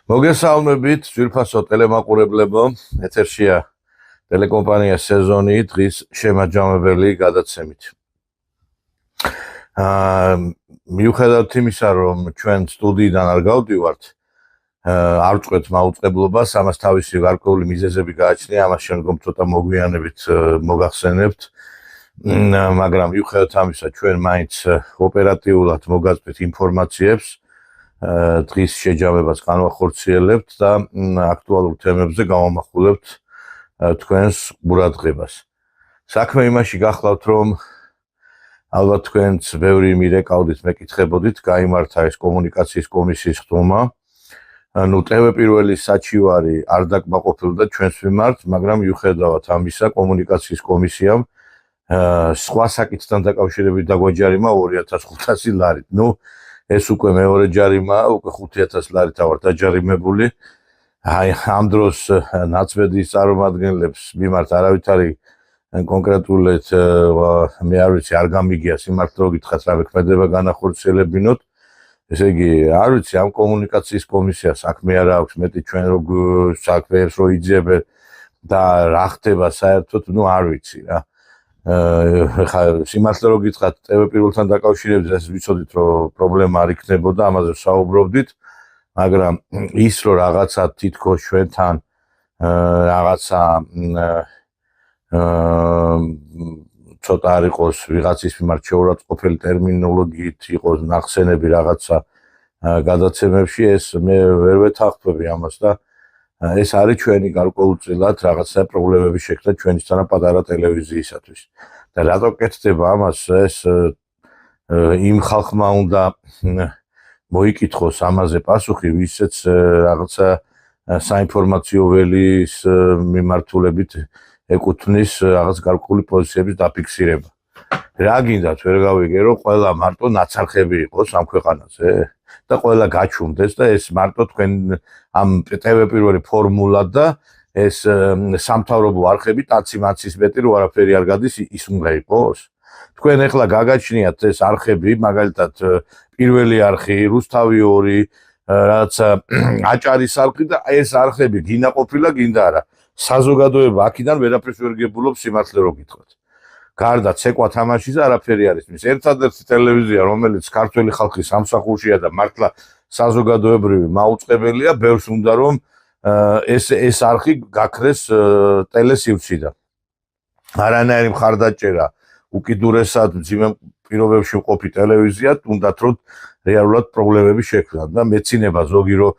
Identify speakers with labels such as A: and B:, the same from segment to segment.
A: მოგესალმებით, ძვირფასო ტელემაყურებლებო, ეთერშია ტელეკომპანია სეზონი დღის შემაჯამებელი გადაცემით. მიუხედავად იმისა, რომ ჩვენ სტუდიიდან არ გავდივართ, არ ვწყვეთ მაუწყებლობას, ამას თავისი გარკვეული მიზეზები გააჩნია, ამას შემდგომ ცოტა მოგვიანებით მოგახსენებთ. მაგრამ მიუხედავად ამისა, ჩვენ მაინც ოპერატიულად მოგაწვით ინფორმაციებს. დღის შეჯამებას განვახორციელებთ და აქტუალურ თემებზე გავამახვილებთ თქვენს ყურადღებას. საქმე იმაში გახლავთ, რომ ალბათ თქვენც ბევრი მირეკავდით, მეკითხებოდით, გაიმართა ეს კომუნიკაციის კომისიის ხდომა. ტევე პირველი საჩივარი არ დაკმაყოფილდა ჩვენს მიმართ, მაგრამ მიუხედავად ამისა, კომუნიკაციის კომისიამ სხვა საკითხთან დაკავშირებით დაგვაჯარიმა 2500 ლარით. ეს უკვე მეორე ჯარიმაა, უკვე 5000 ლარით ვარ დაჯარიმებული. ამ დროს ნაცვედის წარმომადგენლებს მიმართ არავითარი კონკრეტულად მე არ ვიცი, არ გამიგია სიმართლე რომ გითხრათ რა მექმედება განახორციელებინოთ. ესე იგი, არ ვიცი, ამ კომუნიკაციის კომისიას საქმე არ აქვს, მეტი ჩვენ რო საქმეებს რო იძიებენ და რა ხდება საერთოდ, არ ვიცი რა. სიმართლე რომ გითხრათ, ტევე პირველთან დაკავშირებით ეს ვიცოდით, რომ პრობლემა არ იქნებოდა, ამაზე ვსაუბრობდით, მაგრამ ის რომ რაღაცა თითქოს ჩვენთან რაღაცა ცოტა არ იყოს ვიღაცის მიმართ შეურაცხყოფელი ტერმინოლოგიით იყოს ნახსენები რაღაცა გადაცემებში, ეს მე ვერ ვეთანხმები ამას და ეს არის ჩვენი გარკვეულწილად რაღაცა პრობლემები შექმნა ჩვენისთანა პატარა ტელევიზიისათვის. და რატო კეთდება ამას, ეს იმ ხალხმა უნდა მოიკითხოს ამაზე პასუხი, ვისაც რაღაცა საინფორმაციო ველის მიმართულებით ეკუთვნის რაღაც გარკვეული პოზიციების დაფიქსირება. რა გინდათ, ვერ გავიგე, რომ ყველა მარტო ნაცარხები იყოს ამ ქვეყანაზე და ყველა გაჩუმდეს და ეს მარტო თქვენ ამ ტევე პირველი ფორმულა და ეს სამთავრობო არხები ტაცი-მაცის მეტი რო არაფერი არ გადის, ის უნდა იყოს. თქვენ ეხლა გაგაჩნიათ ეს არხები, მაგალითად პირველი არხი, რუსთავი 2, რაღაცა აჭარის არხი და ეს არხები გინდა ყოფილა, გინდა არა. საზოგადოება აქედან ვერაფერს ვერ გებულობს სიმართლე რო გითხრათ. გარდა ცეკვა თამაშისა არაფერი არ ისმის. ერთადერთი ტელევიზია, რომელიც ქართველი ხალხის სამსახურშია და მართლა საზოგადოებრივი მაუწყებელია, ბევრს უნდა რომ ეს არხი გაქრეს ტელესივრციდან. არანაირი მხარდაჭერა უკიდურესად მძიმე პირობებში მყოფი ტელევიზია, თუნდაც რომ რეალურად პრობლემები შექმნათ და მეცინება ზოგი რომ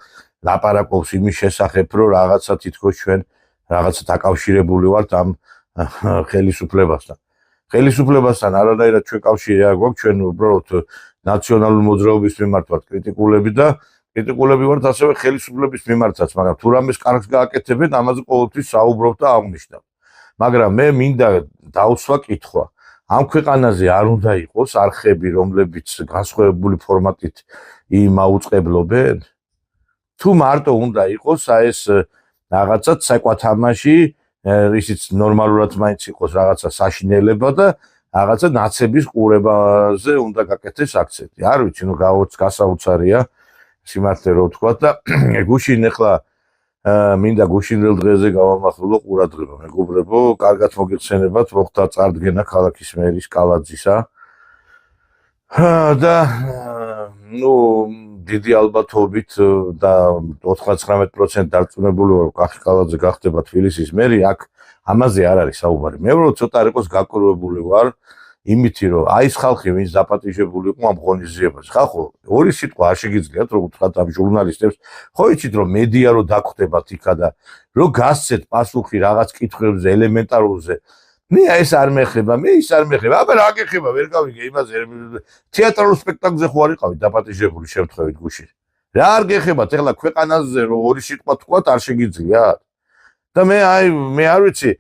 A: ლაპარაკობს იმის შესახებ, რომ რაღაცა თითქოს ჩვენ რაღაცა დაკავშირებული ვართ ამ ხელისუფლებასთან. ხელისუფლებასთან არანაირად ჩვენ კავშირი არ გვაქვს, ჩვენ უბრალოდ ნაციონალური მოძრაობის მიმართ ვართ კრიტიკულები და კრიტიკულები ვართ ასევე ხელისუფლების მიმართაც, მაგრამ თუ რამეს კარგს გააკეთებენ, ამაზე ყოველთვის საუბრობ და აღნიშნავ. მაგრამ მე მინდა დავსვა კითხვა. ამ ქვეყანაზე არ უნდა იყოს არხები, რომლებიც განსხვავებული ფორმატით იმაუწყებლობენ? თუ მარტო უნდა იყოს ეს რაღაცა ცეკვა თამაში, ისიც ნორმალურად მაინც იყოს რაღაცა საშინელება და რაღაცა ნაცების ყურებაზე უნდა გაკეთდეს აქცენტი. არ ვიცი, გასაოცარია სიმართლე რო ვთქვა და გუშინ ეხლა მინდა გუშინელ დღეზე გავამახვილო ყურადღება. მეგობრებო, კარგად მოგეხსენებათ, მოხდა წარდგენა ქალაქის მერის კალაძისა და დიდი ალბათობით და 99% დარწმუნებული ვარ, რომ კახი კალაძე გახდება თბილისის მერი, აქ ამაზე არ არის საუბარი. მე ვრო ცოტა არ იყოს გაკურებული ვარ იმითი, რომ აი ეს ხალხი, ვინც დაპატიჟებული იყო ამ ღონისძიებაზე. ხალხო, ორი სიტყვა არ შეგიძლიათ, რომ უთხრათ ამ ჟურნალისტებს, ხო იცით, რომ მედია რო დაგხვდებათ იქა და რომ გასცეთ პასუხი რაღაც კითხვებზე, ელემენტარულზე. მე ეს არ მეხება, მე ის არ მეხება. აბა რა გეხება, ვერ გავიგე იმაზე. თეატრალურ სპექტაკლზე ხო არ იყავით დაპატიჟებული შემთხვევით გუშინ. რა არ გეხებათ, ეხლა ქვეყანაზე რომ ორი სიტყვა თქვათ, არ შეგიძლიათ. და მე არ ვიცი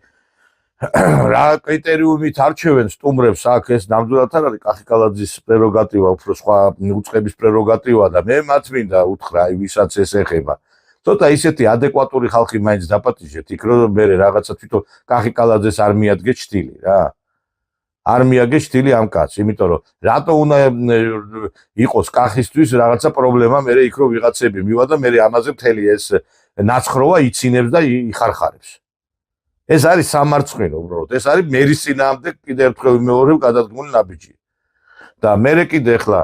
A: რა კრიტერიუმით არჩევენ სტუმრებს აქ, ეს ნამდვილად არ არის კახი კალაძის პრეროგატივა, უფრო სხვა უწყების პრეროგატივა და მე მათ მინდა უთხრა, ვისაც ეს ეხება. ცოტა ისეთი ადეკვატური ხალხი მაინც დაპატიჟეთ, იქ რომ მე რაღაცა თვითონ კახი კალაძეს არ მიადგეთ შტილი რა. არ მიაგეს ჭრილი ამ კაცს, იმიტომ რომ რატო უნდა იყოს კახისთვის რაღაცა პრობლემა, მე იქ რო ვიღაცები მივა და მე ამაზე მთელი ეს ნაცხროვა იცინებს და იხარხარებს. ეს არის სამარცხვინო უბრალოდ, ეს არის მერის წინააღმდეგ კიდევ ერთხელ მეორე გადადგმული ნაბიჯი. და მე კიდე ახლა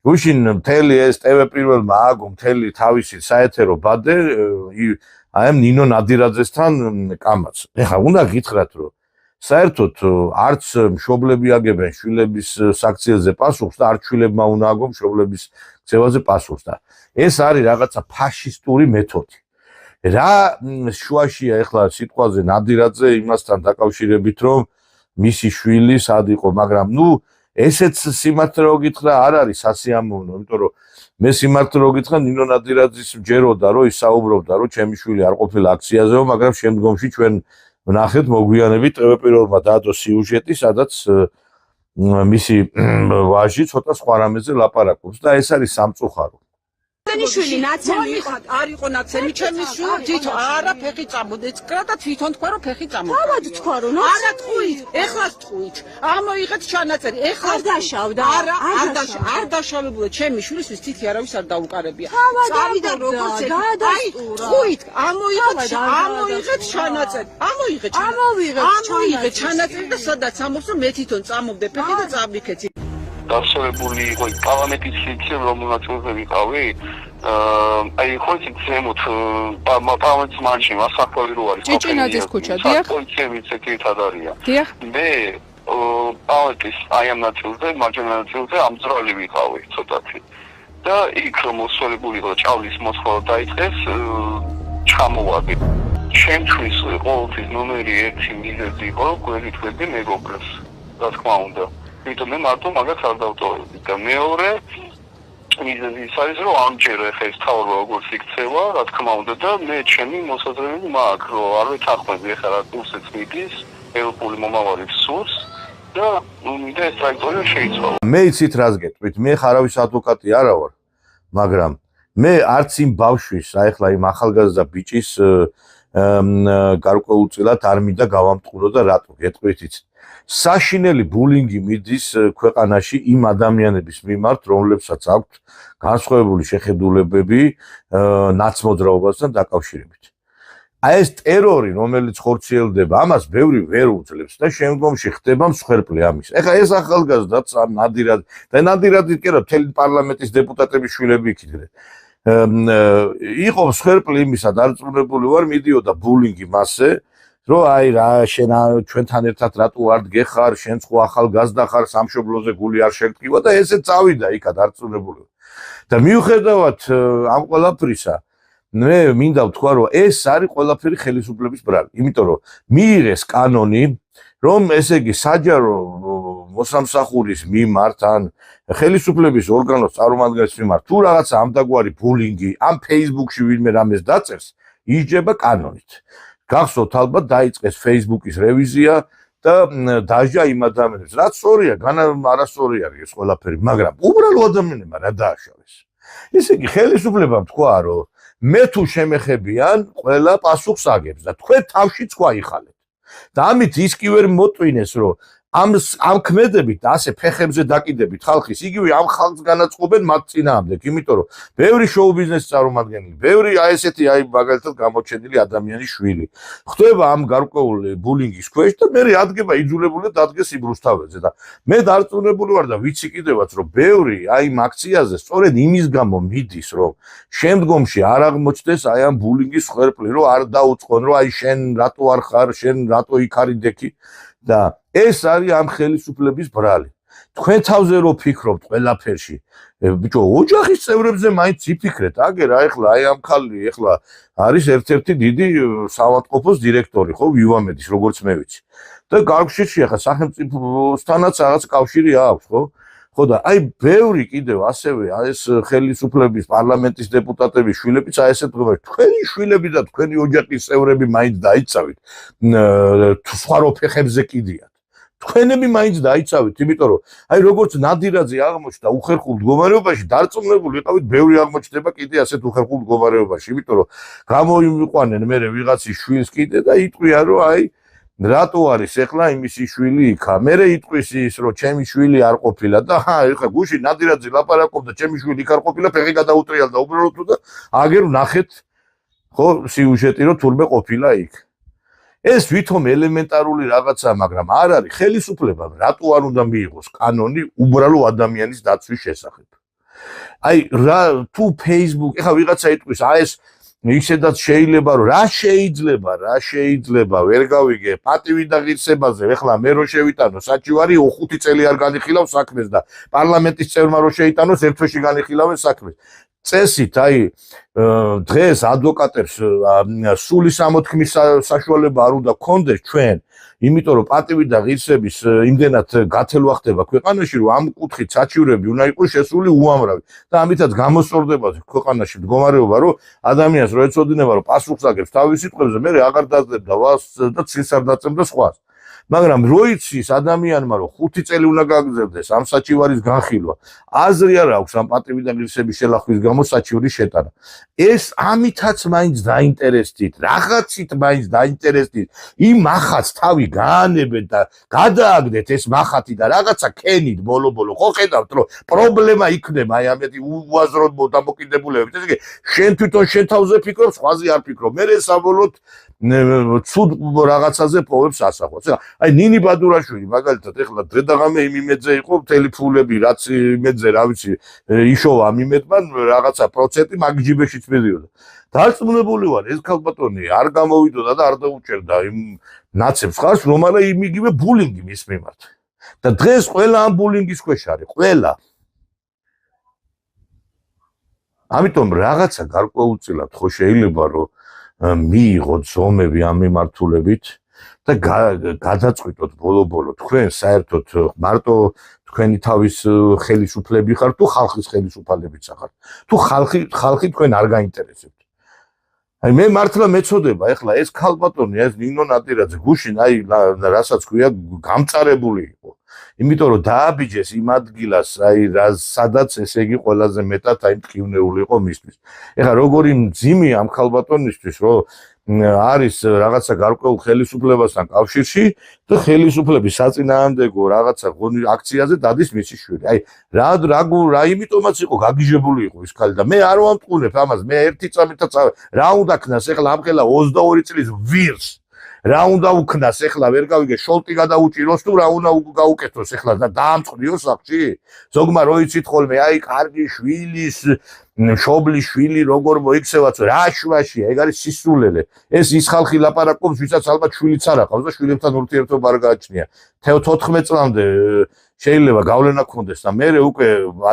A: გუშინ მთელი ეს TV პირველმა ააგო მთელი თავისი საეთერო ბადე აი ამ ნინო ნადირაძესთან კამაც. ეხლა უნდა გითხრათ რომ საერთოდ არც მშობლები აგებენ შვილების საქციელზე პასუხს და არც შვილებმა უნდა აგონ მშობლების ქცევაზე პასუხს და ეს არის რაღაცა ფაშისტური მეთოდი. რა შუაშია ეხლა სიტყვაზე ნადირაძე იმასთან დაკავშირებით რომ მისი შვილი სად იყო, მაგრამ ნუ ესეც სიმართლე რო გითხრა არ არის სასიამოვნო, იმიტომ რომ მე სიმართლე რო გითხრა ნინო ნადირაძის ჯეროდა რომ ისაუბრობდა რომ ჩემი შვილი არ ყოფილა აქციაზეო, მაგრამ შემდგომში ჩვენ ვნახეთ მოგვიანებით TV პირველმა დაადო სიუჟეტი, სადაც მისი ვაჟი ცოტა სხვა რამეზე ლაპარაკობს და ეს არის სამწუხარო.
B: შვილი ნაცემი იყო,
C: არ იყო ნაცემი, ჩემი შვილი თვითონ არა ფეხი წამოდეს კრა და თვითონ თქვა რომ ფეხი წამოდეს.
B: თავად თქვა რომ
C: არა თქვით, ეხლა თქვით. ამოიღეთ ჩანაწერი, ეხლა
B: არ დაშავდა.
C: არ დაშავებულა ჩემი შვილისთვის თითი არავის არ დაუკარებია.
B: წავიდა როგორც
C: თქვით, ამოიღეთ ჩანაწერი. ამოიღეთ ჩანაწერი და სადაც ამობს რომ მე თვითონ წამოვდე ფეხი და წავიქეცი.
D: დასწრებული იყო პარლამენტის სიჩქარე რომელმაც ვიყავი აი ხო ისიც ზემოთ პარლამენტის მარში მასახვევი რო არის
C: ჭიჭინაძის ქუჩა დიახ
D: პოლიციების ერთად არიან
C: დიახ
D: მე პარლამენტის აი ამ ნაწილზე მარჯვენა ნაწილზე ამძრალი ვიყავი ცოტათი და იქ მოსვლებული იყო ჭავლის მოსხლა დაიწყეს ჩამოვადი ჩემთვის ყოველთვის ნომერი 1 მიზეზი იყო გვერდით ვედი მეგობრებს რა თქმა უნდა იმიტომ მე მარტო მაგას არ დავტოვებდი და მეორე მიზეზი ის არის რომ ამჯერ ახლა ეს თავრობა როგორც იქცევა რა თქმა უნდა და მე ჩემი მოსაზრებები მაქვს რომ არ ვეთანხმები ახლა რა კურსიც მიდის ევროპული მომავალი სურს და მინდა ეს ტრაექტორია შეიცვალო
A: მე იცით რას გეტყვით მე ხარავის ადვოკატი არა ვარ მაგრამ მე არც იმ ბავშვის აი ახლა იმ ახალგაზრდა ბიჭის გარკვეულწილად არ მინდა გავამტყურო და რატო გეტყვით იცით საშინელი ბულინგი მიდის ქვეყანაში იმ ადამიანების მიმართ, რომლებსაც აქვთ განსხვავებული შეხედულებები ნაცმოძრაობასთან დაკავშირებით. აი ეს ტერორი, რომელიც ხორციელდება, ამას ბევრი ვერ უძლებს და შემდგომში ხდება მსხვერპლი ამის. ეხლა ეს ახალგაზრდაც ნადირაძე კი რა, მთელი პარლამენტის დეპუტატების შვილები იქიდნენ. იყო მსხვერპლი იმისა, დარწმუნებული ვარ, მიდიოდა ბულინგი მასზე რომ აი რა შენ ჩვენთან ერთად რატო არ დგეხარ შენ ხო ახალგაზრდა ხარ სამშობლოზე გული არ შეგტკივა და ესე წავიდა იქა დარწმუნებული და მიუხედავად ამ ყველაფრისა მე მინდა ვთქვა რომ ეს არის ყველაფერი ხელისუფლების ბრალი იმიტომ რომ მიიღეს კანონი რომ ესე იგი საჯარო მოსამსახურის მიმართ ან ხელისუფლების ორგანოს წარმომადგენლის მიმართ თუ რაღაცა ამდაგვარი ბულინგი ამ Facebook-ში ვინმე რამეს დაწერს ისჯება კანონით გახსოვთ ალბათ დაიწყეს Facebook-ის რევიზია და დაჟა იმ ადამიანებს რაც სწორია, არასწორი არის ეს ყველაფერი, მაგრამ უბრალო ადამიანებმა რა დააშავეს. ესე იგი ხელისუფლებამ თქვა რომ მე თუ შემეხებიან, ყველა პასუხს აგებს და თქვენ თავშიც გვაიხალეთ. და ამით ის კი ვერ მოტვინეს რომ ამ ქმედებით და ასე ფეხებზე დაკიდებით ხალხის იგივე ამ ხალხს განაწყობენ მათ წინააღმდეგ, იმიტომ რომ ბევრი შოუ ბიზნესის წარმომადგენელი, ბევრი აი ესეთი აი მაგალითად გამოჩენილი ადამიანის შვილი ხდება ამ გარკვეული ბულინგის ქვეშ და მე ადგება იძულებული დადგეს იბრუსთავეზე და მე დარწმუნებული ვარ და ვიცი კიდევაც რომ ბევრი აი ამ აქციაზე სწორედ იმის გამო მიდის რომ შემდგომში არ აღმოჩნდეს აი ამ ბულინგის მსხვერპლი რომ არ დაუწყონ რომ აი შენ რატო არ ხარ შენ რატო იქ არ იდექი და ეს არის ამ ხელისუფლების ბრალი. თქვენ თავზე რო ფიქრობთ ყველაფერში, ბიჭო, ოჯახის წევრებზე მაინც იფიქრეთ. აგერ ახლა აი ამ ხალი ახლა არის ერთ-ერთი დიდი საავადმყოფოს დირექტორი, ხო, ვივამედის, როგორც მე ვიცი. და გარკვეულში ახლა სახელმწიფოსთანაც რაღაც კავშირი აქვს, ხო? ხო და აი ბევრი კიდევ ასევე ეს ხელისუფლების პარლამენტის დეპუტატების შვილებიც აი ესეთ დღეებში თქვენი შვილები და თქვენი ოჯახის წევრები მაინც დაიცავით სხვა რო ფეხებზე კიდიათ. თქვენები მაინც დაიცავით, იმიტომ რომ აი როგორც ნადირაძე აღმოჩნდა უხერხულ მდგომარეობაში, დარწმუნებული ვიყავით, ბევრი აღმოჩნდება კიდე ასეთ უხერხულ მდგომარეობაში, იმიტომ რომ გამოიმიყვანენ მე ვიღაცის შვილს კიდე და იტყვიან რომ აი რატო არის ეხლა იმისი შვილი იქა? მე იტყვის ის რომ ჩემი შვილი არ ყოფილა და ეხლა გუშინ ნადირაძე ლაპარაკობდა ჩემი შვილი იქ არ ყოფილა, ფეხი გადაუტრიალდა უბრალოდ თუ და აგერ ნახეთ ხო სიუჟეტი რომ თურმე ყოფილა იქ. ეს თვითონ ელემენტარული რაღაცაა, მაგრამ არ არის ხელისუფლება რატო არ უნდა მიიღოს კანონი უბრალო ადამიანის დაცვის შესახებ. აი რა თუ Facebook ეხლა ვიღაცა იტყვის ეს ისედაც შეიძლება რომ რა შეიძლება ვერ გავიგე პატივი და ღირსებაზე ეხლა მე რო შევიტანო საჩივარი 5 წელი არ განიხილავს საქმეს და პარლამენტის წევრმა რო შეიტანოს ერთ თვეში განიხილავენ საქმეს წესით აი დღეს ადვოკატებს სული სამოთქმის საშუალება არ უნდა გქონდეს ჩვენ იმიტომ რომ პატივი და ღირსების იმდენად გათელვა ხდება ქვეყანაში რომ ამ კუთხით საჩივრები უნდა იყოს შესული უამრავი და ამითაც გამოსწორდება ქვეყანაში მდგომარეობა რომ ადამიანს რო ეცოდინება რომ პასუხს აგებს თავის სიტყვებზე მე აღარ დაძლებდა ვას და ცილს არ დაწემდა სხვას მაგრამ რო იცის ადამიანმა რომ 5 წელი უნდა გაგრძელდეს ამ საჩივარის განხილვა აზრი არ აქვს ამ პატივი და ღირსების შელახვის გამო საჩივრის შეტანა ეს ამითაც მაინც დაინტერესდით რაღაცით მაინც დაინტერესდით იმ ახაც თავი გაანებეთ და გადააგდეთ ეს მახათი და რაღაცა კენით ბოლო-ბოლო ხო ხედავთ რომ პრობლემა იქნება აი ამეთი უაზროდ დამოკიდებულებებით ესე იგი შენ თვითონ შენ თავზე ფიქრობ სხვაზე არ ფიქრობ მე საბოლოოდ ცუდ რაღაცაზე პოვებს ასახვას აი ნინი ბადურაშვილი მაგალითად ეხლა დღედაღამე იმ იმედზე იყო მთელი ფულები რაც იმედზე რა ვიცი იშოვა ამ იმედმა რაღაცა პროცენტი მაგ ჯიბეშიც მიდიოდა დარწმუნებული ვარ ეს ქალბატონი არ გამოვიდოდა და არ დაუჭერდა იმ ნაცებს ხარს რომ არა იმ იგივე ბულინგი მის მიმართ და დღეს ყველა ამ ბულინგის ქვეშ არის ყველა ამიტომ რაღაცა გარკვეულწილად ხო შეიძლება რომ მიიღოთ ზომები ამ მიმართულებით და გადაწყვიტოთ ბოლო-ბოლო თქვენ საერთოდ მარტო თქვენი თავის ხელისუფლები ხართ თუ ხალხის ხელისუფლებიც ხართ თუ ხალხი თქვენ არ გაინტერესებთ აი მე მართლა მეწოდება ეხლა ეს ქალბატონი ეს ნინო ნადირაძე გუშინ აი რასაც ქვია გამწარებული იყო იმიტომ რომ დააბიჯეს იმ ადგილას აი სადაც ესე იგი ყველაზე მეტად აი მტკივნეული იყო მისთვის ეხლა როგორი მძიმე ამ ქალბატონისთვის რომ არის რაღაცა გარკვეულ ხელისუფლებასთან კავშირში და ხელისუფლების საწინააღმდეგო რაღაცა აქციაზე დადის მისი შვილი. აი რა იმიტომაც იყო გაგიჟებული იყო ის ქალი და მე არ ვამტყუნებ ამას მე ერთი წამითაც რა უნდა ქნას ეხლა ამხელა 22 წლის ვირს რა უნდა უქნას ეხლა ვერ გავიგე შოლტი გადაუჭიროს თუ რა უნდა გაუკეთოს ეხლა და დაამწყრიოს სახში ზოგმა რო იცით ხოლმე აი კარგი შვილის მშობლის შვილი როგორ მოიქცევაც რა შვაშია ეგ არის სისულელე ეს ის ხალხი ლაპარაკობს ვისაც ალბათ შვილიც არ აქვს და შვილებთან ურთიერთობა არ გააჩნია 14 წლამდე შეიძლება გავლენა ქონდეს და მე უკვე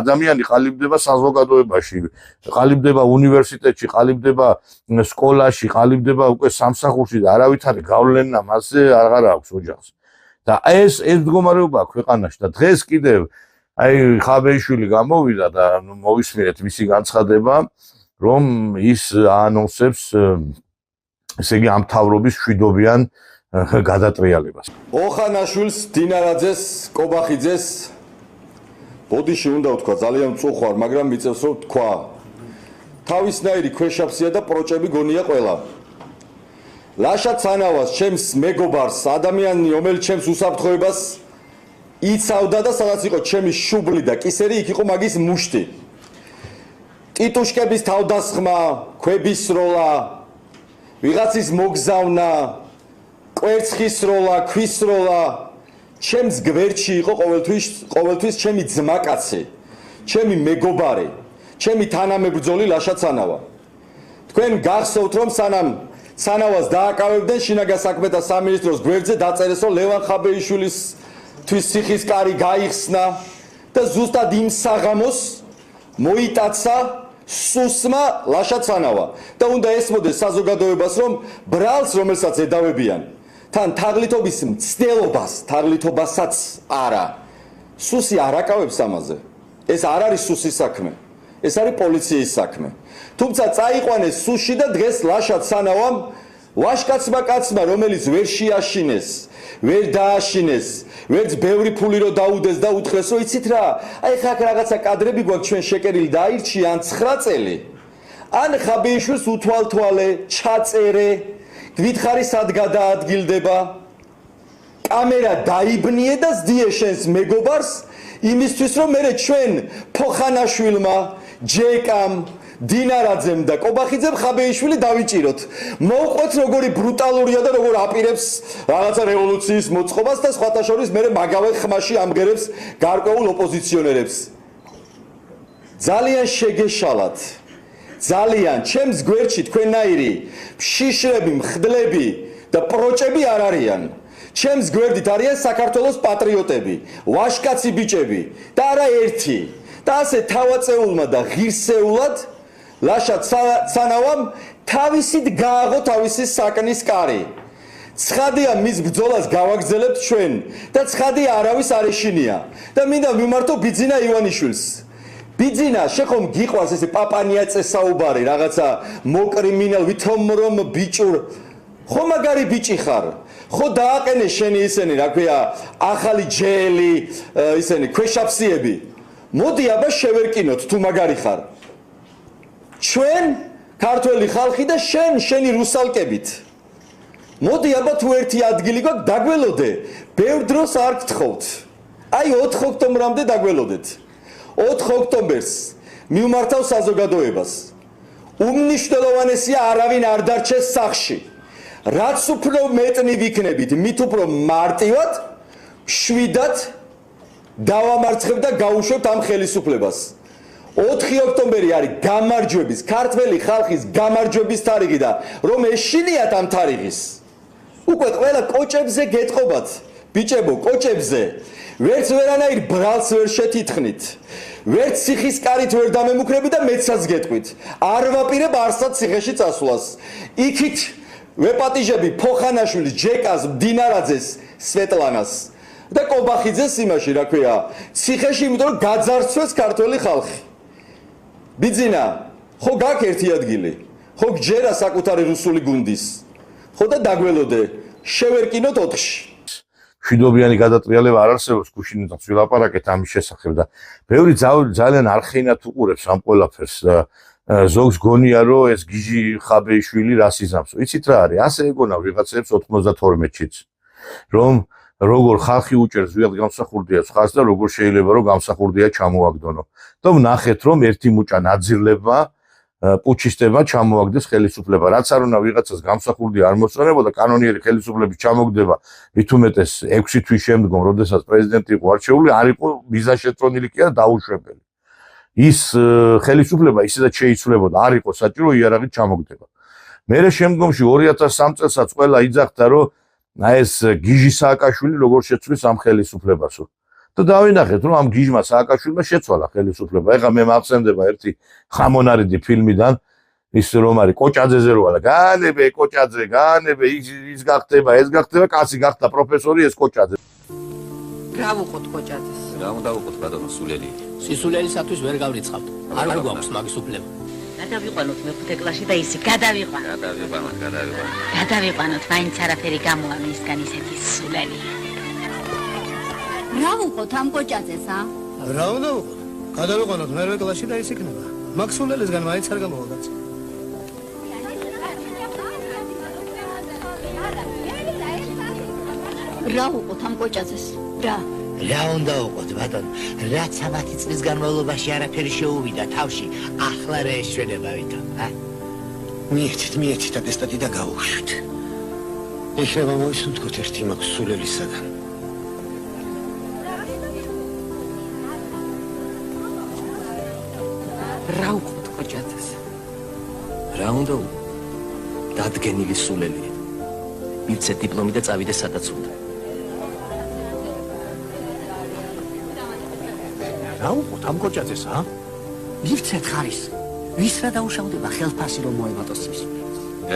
A: ადამიანი ყალიბდება საზოგადოებაში ყალიბდება უნივერსიტეტში ყალიბდება სკოლაში ყალიბდება უკვე სამსახურში და არავითარი გავლენა მასზე აღარ აქვს ოჯახს და ეს მდგომარეობა ქვეყანაში და დღეს კიდევ აი ხაბეიშვილი გამოვიდა და მოვისმინეთ მისი განცხადება რომ ის აანონსებს ესე იგი ამ თავრობის შვიდობიან გადატრიალებას
E: ოხანაშვილს დინარაძეს კობახიძეს ბოდიში უნდა ვთქვა ძალიან მწუხვარ მაგრამ მიწევს რომ თქვა თავისნაირი ქვეშაფსია და პროჭები გონია ყველა ლაშა ცანავას ჩემს მეგობარს ადამიანი რომელიც ჩემს უსაფრთხოებას იცავდა და სადაც იყო ჩემი შუბლი და კისერი იქ იყო მაგის მუშტი ტიტუშკების თავდასხმა ქვების სროლა ვიღაცის მოგზავნა კვერცხის სროლა ქვის სროლა ჩემს გვერდში იყო ყოველთვის ჩემი ძმაკაცი ჩემი მეგობარი ჩემი თანამებრძოლი ლაშა ცანავა თქვენ გახსოვთ რომ სანამ ცანავას დააკავებდნენ შინაგან საქმეთა სამინისტროს გვერდზე დაწერეს რომ ლევან ხაბეიშვილის თვის ციხის კარი გაიხსნა და ზუსტად იმ საღამოს მოიტაცა სუსმა ლაშა ცანავა და უნდა ესმოდეს საზოგადოებას რომ ბრალს რომელსაც ედავებიან თან თაღლითობის მცდელობას თაღლითობასაც არა სუსი არ აკავებს ამაზე ეს არ არის სუსის საქმე ეს არის პოლიციის საქმე თუმცა წაიყვანეს სუსში და დღეს ლაშა ცანავამ ვაშკაცმა კაცმა რომელიც ვერ შეაშინეს ვერ დააშინეს ვერც ბევრი ფული რო დაუდეს და უთხრეს რომ იცით რა აი ხა რაღაცა კადრები გვაქვს ჩვენ შეკერილი და აირჩი ან 9 წელი ან ხაბეიშვილს უთვალთვალე ჩაწერე გითხარი სად გადაადგილდება კამერა დაიბნიე და ზდიე შენს მეგობარს იმისთვის რომ მე ჩვენ ფოხანაშვილმა ჯეკამ დინარაძემ და კობახიძემ ხაბეიშვილი დავიჭიროთ. მოვყვეთ როგორი ბრუტალურია და როგორ აპირებს რაღაცა რევოლუციის მოწყობას და სხვათა შორის მე მაგავე ხმაში ამგერებს გარკვეულ ოპოზიციონერებს. ძალიან შეგეშალათ. ძალიან ჩემს გვერდში თქვენნაირი შიშრები, მხდლები და პროჭები არ არიან. ჩემს გვერდით არიან საქართველოს პატრიოტები, ვაშკაცი ბიჭები და არა ერთი. და ასე თავაწეულმა და ღირსეულად ლაშა ცანავამ თავისით გააღო თავისი საკნის კარი. ცხადია მის ბრძოლას გავაგრძელებთ ჩვენ და ცხადია არავის არ ეშინია და მინდა მიმართო ბიძინა ივანიშვილს. ბიძინა შეხომ გიყვარს ესე პაპანია წესაუბარი რაღაცა მოკრიმინალ ვითომ რომ ბიჭურ ხო მაგარი ბიჭი ხარ ხო დააყენე შენი ისენი რა ქვია ახალი ჯელი ისენი ქვეშაფსიები მოდი აბა შევერკინოთ თუ მაგარი ხარ ჩვენ ქართველი ხალხი და შენი რუსალკებით მოდი აბა თუ ერთი ადგილი გვაქვს დაგველოდე ბევრ დროს არ გთხოვთ აი 4 ოქტომბრამდე დაგველოდეთ 4 ოქტომბერს მივმართავ საზოგადოებას უმნიშვნელოვანესია არავინ არ დარჩეს სახლში რაც უფრო მეტნი ვიქნებით მით უფრო მარტივად შვიდად დავამარცხებ და გავუშვებთ ამ ხელისუფლებას 4 ოქტომბერი არის გამარჯვების ქართველი ხალხის გამარჯვების თარიღი და რომ ეშინიათ ამ თარიღის უკვე ყველა კოჭებზე გეტყობათ ბიჭებო კოჭებზე ვერც ვერანაირ ბრალს ვერ შეთითხნით ვერც ციხის კარით ვერ დამემუქრები და მეცაც გეტყვით არ ვაპირებ არსად ციხეში წასვლას იქით ვეპატიჟები ფოხანაშვილის ჯეკას დინარაძეს სვეტლანას და კობახიძეს იმაში რა ქვია ციხეში იმიტომ რომ გაძარცვეს ქართველი ხალხი ბიძინა ხო გაქვს ერთი ადგილი ხო გჯერა საკუთარი რუსული გუნდის ხო და დაგველოდე შევერკინოთ 4-ში
A: მშვიდობიანი გადატრიალება არ არსებობს გუშინაც ვილაპარაკეთ ამის შესახებ და ბევრი ძალიან არხეინად უყურებს ამ ყველაფერს და ზოგს გონია რომ ეს გიჟი ხაბეიშვილი რას იზამს იცით რა არის ასე ეგონა ვიღაცებს 92-შიც რომ როგორ ხალხი უჭერს ვიღაც გამსახურდია ხას და როგორ შეიძლება რომ გამსახურდია ჩამოაგდონო და ვნახეთ რომ ერთი მუჭა ნაძირლებმა პუჩისტებმა ჩამოაგდეს ხელისუფლება რაც არ უნდა ვიღაცას გამსახურდია არ მოსწონებოდა კანონიერი ხელისუფლების ჩამოგდება მithumetes 6 თვის შემდგომ როდესაც პრეზიდენტი იყო არჩეული არ იყო მიზანშეწონილი კი არა დაუშვებელი ის ხელისუფლება ისედაც შეიცვლებოდა არ იყო საჭირო იარაღით ჩამოგდება მერე შემდგომში 2003 წელსაც ყველა იძახდა რომ აი ეს გიჟი სააკაშვილი როგორ შეცვლის ამ ხელისუფლებასო და დავინახეთ რომ ამ გიჟმა სააკაშვილმა შეცვალა ხელისუფლება ეხლა მე მახსენდება ერთი ხამონარიდი ფილმიდან ის რომ არის კოჭაძეზე რო არა განებე კოჭაძე განებე ის გახდება ეს გახდება კაცი გახდა პროფესორი ეს კოჭაძე
C: რა ვუყოთ კოჭაძეს
F: რა უნდა ვუყოთ ბატონო სულელი
G: სისულელისათვის ვერ გავრიცხავთ არ გვაქვს მაგის უფლება
H: გადავიყვანოთ მეხუთე კლასში და ისი გადავიყვანოთ მაინც არაფერი გამოვა მისგან ისეთი სულელი
I: რა ვუყოთ ამ კოჭაძეს
G: რა უნდა ვუყოთ გადავიყვანოთ მერვე კლასში და ის იქნება მაგ სულელისგან მაინც არ გამოვა კაცი
I: რა ვუყოთ ამ კოჭაძეს რა
J: უნდა ვუყოთ ბატონო რაც 10 წლის განმავლობაში არაფერი შეუვიდა თავში ახლა რა ეშვენება ვითომ მიეცით ატესტატი და გავუშვით ეხება მოისუნთქოთ ერთი მაგ სულელისაგან
C: რა ვუყოთ კოჭაძეს
F: რა უნდა დადგენილი სულელი მიცე დიპლომი და წავიდე სადაც უნდა
J: რა ვუყოთ ამ კოჭაძეს მივცეთ ხარის ვის რა დაუშავდება ხელფასი რომ მოემატოს ის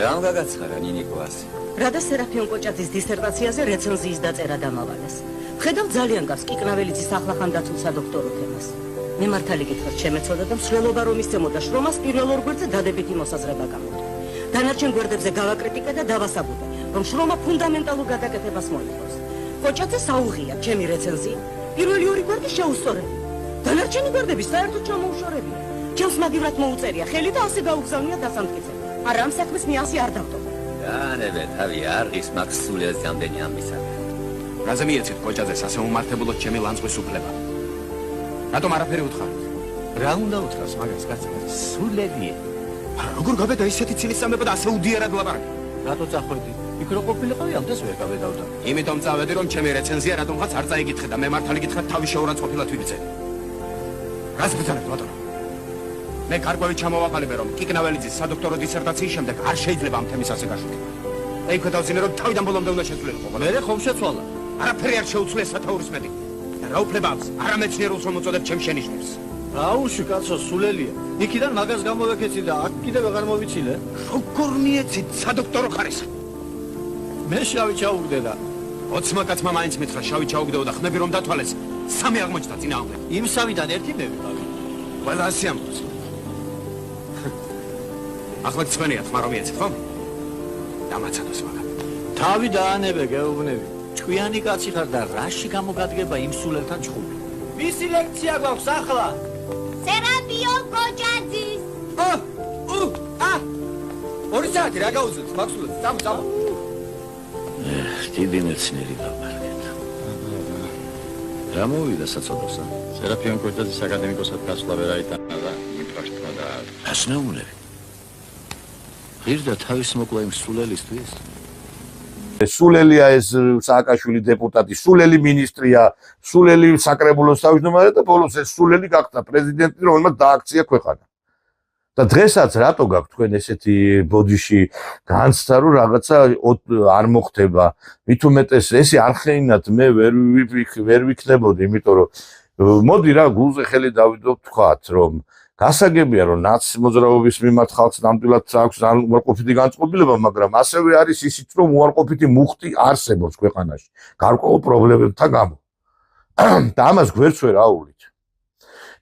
F: რა უნდა გაცხარა ნინიკო ასე
H: რადა სერაფიონ კოჭაძის დისერტაციაზე რეცენზიის დაწერა დამავალეს ხედავ ძალიან გავს კიკნაველიძის ახლახან დაცულ სადოქტორო თემას მე მართალი გითხრათ შემეცოდა და მსვლელობა რომ ისწემოდა შრომას პირველ ორ გვერდზე დადებითი მოსაზრება გამოდგა დანარჩენ გვერდებზე გავაკრიტიკე და დავასაბუთე რომ შრომა ფუნდამენტალურ გადაკეთებას მოითხოვს კოჭაძე საუღია ჩემი რეცენზია პირველი ორი გვერდი შეუსწორებია დანარჩენი გვერდები საერთოდ ჩამოუშორებია ჩემს მაგივრად მოუწერია ხელი და ასე გაუგზავნია დასამტკიცება არა ამ საქმეს მე ასე არ დავტოვე
F: განებე თავი არ ის მაგ სულელს რამდენი ამბისა
K: რაზე მიეცით კოჭაძეს ასე უმართებულოდ ჩემი ლანძღვის უფლება? რატომ არაფერი უთხარით?
F: რა უნდა უთხრას მაგას კაცო? სულელია.
K: როგორ გაბედა ისეთი ცილისწამება და ასე უდიერად ლაპარაკი?
F: რატო წახვედი? იქ რო ყოფილიყავი ამდენს ვერ გავედავდა.
K: იმიტომ წავედი რომ ჩემი რეცენზია რატომღაც არ წაიგითხე და მე მართალი გითხრათ თავის შეურაცხყოფილად ვიბრძენ. რას ბრძანებ ბატონო? მე გარკვევით ჩამოვაყალიბე რომ კიკნაველიძის სადოქტორო დისერტაციის შემდეგ არ შეიძლება ამ თემის ასე გაშუქება. და იქ ვეთავზინე რომ თავიდან ბოლომდე უნდა შეცვლილიყო.
F: მე ხომ შეცვალა.
K: არაფერი არ შეუცვლეს სათაურის მეტი. და რა უფლება აქვს? არამეცნიერულს რომ უწოდებ ჩემს შენიშვნებს.
F: აუში კაცო სულელია. იქიდან მაგას გამოვეკეცი და აქ კიდევ აღარ მოვიცილე.
K: როგორ მიეცით სადოქტორო ხარისხი?
F: მე შავი ჩაუგდე და
K: 20 კაცმა მაინც მითხრა შავი ჩაუგდეო და ხმები რომ დათვალეს. 3 აღმოჩნდა წინააღმდეგ.
F: იმ 3-დან 1 მე ვიყავი.
K: ყველა ასე ამბობს. ახლა ცვენია თმა რომ მიეცით ხო? დამაცადოს მაგა.
F: თავი დაანებე გეუბნები. ჭკვიანი კაცი ხარ და რაში გამოგადგება იმ სულელთან ჭხუბი? მისი ლექცია გვაქვს ახლა.
I: სერაპიო კოჭაძის.
F: ორი საათი რა გაუძლებს მაქსულებს? წამო. დიდი მეცნიერი ლაპარაკეთ. რა მოვიდა საწოდოსა? სერაპიონ კოჭაძის აკადემიკოსად გასვლა ვერ აიტანა და მიფარშტმა და ასნეულები. ღირდა თავის მოკლა იმ სულელისთვის.
A: სულელია ეს სააკაშვილი დეპუტატი, სულელი მინისტრია, სულელი საკრებულოს თავმჯდომარე და ბოლოს ეს სულელი გახდა პრეზიდენტი, რომელმაც დააქცია ქვეყანა. და დღესაც რატო გაქვთ თქვენ ესეთი ბოდიში განცდა რომ რაღაცა არ მოხდება? მით უმეტეს ესე არ ხეინათ მე ვერ ვიქნებოდი, იმიტომ რომ მოდი რა გულზე ხელი დავიდოთ თქვათ რომ გასაგებია რომ ნაცის მოძრაობის მიმართ ხალხს ნამდვილად აქვს უარყოფითი განწყობილება, მაგრამ ასევე არის ისიც რომ უარყოფითი მუხტი არსებობს ქვეყანაში გარკვეულ პრობლემებთან გამო. და ამას გვერდს ვერ აუვლით.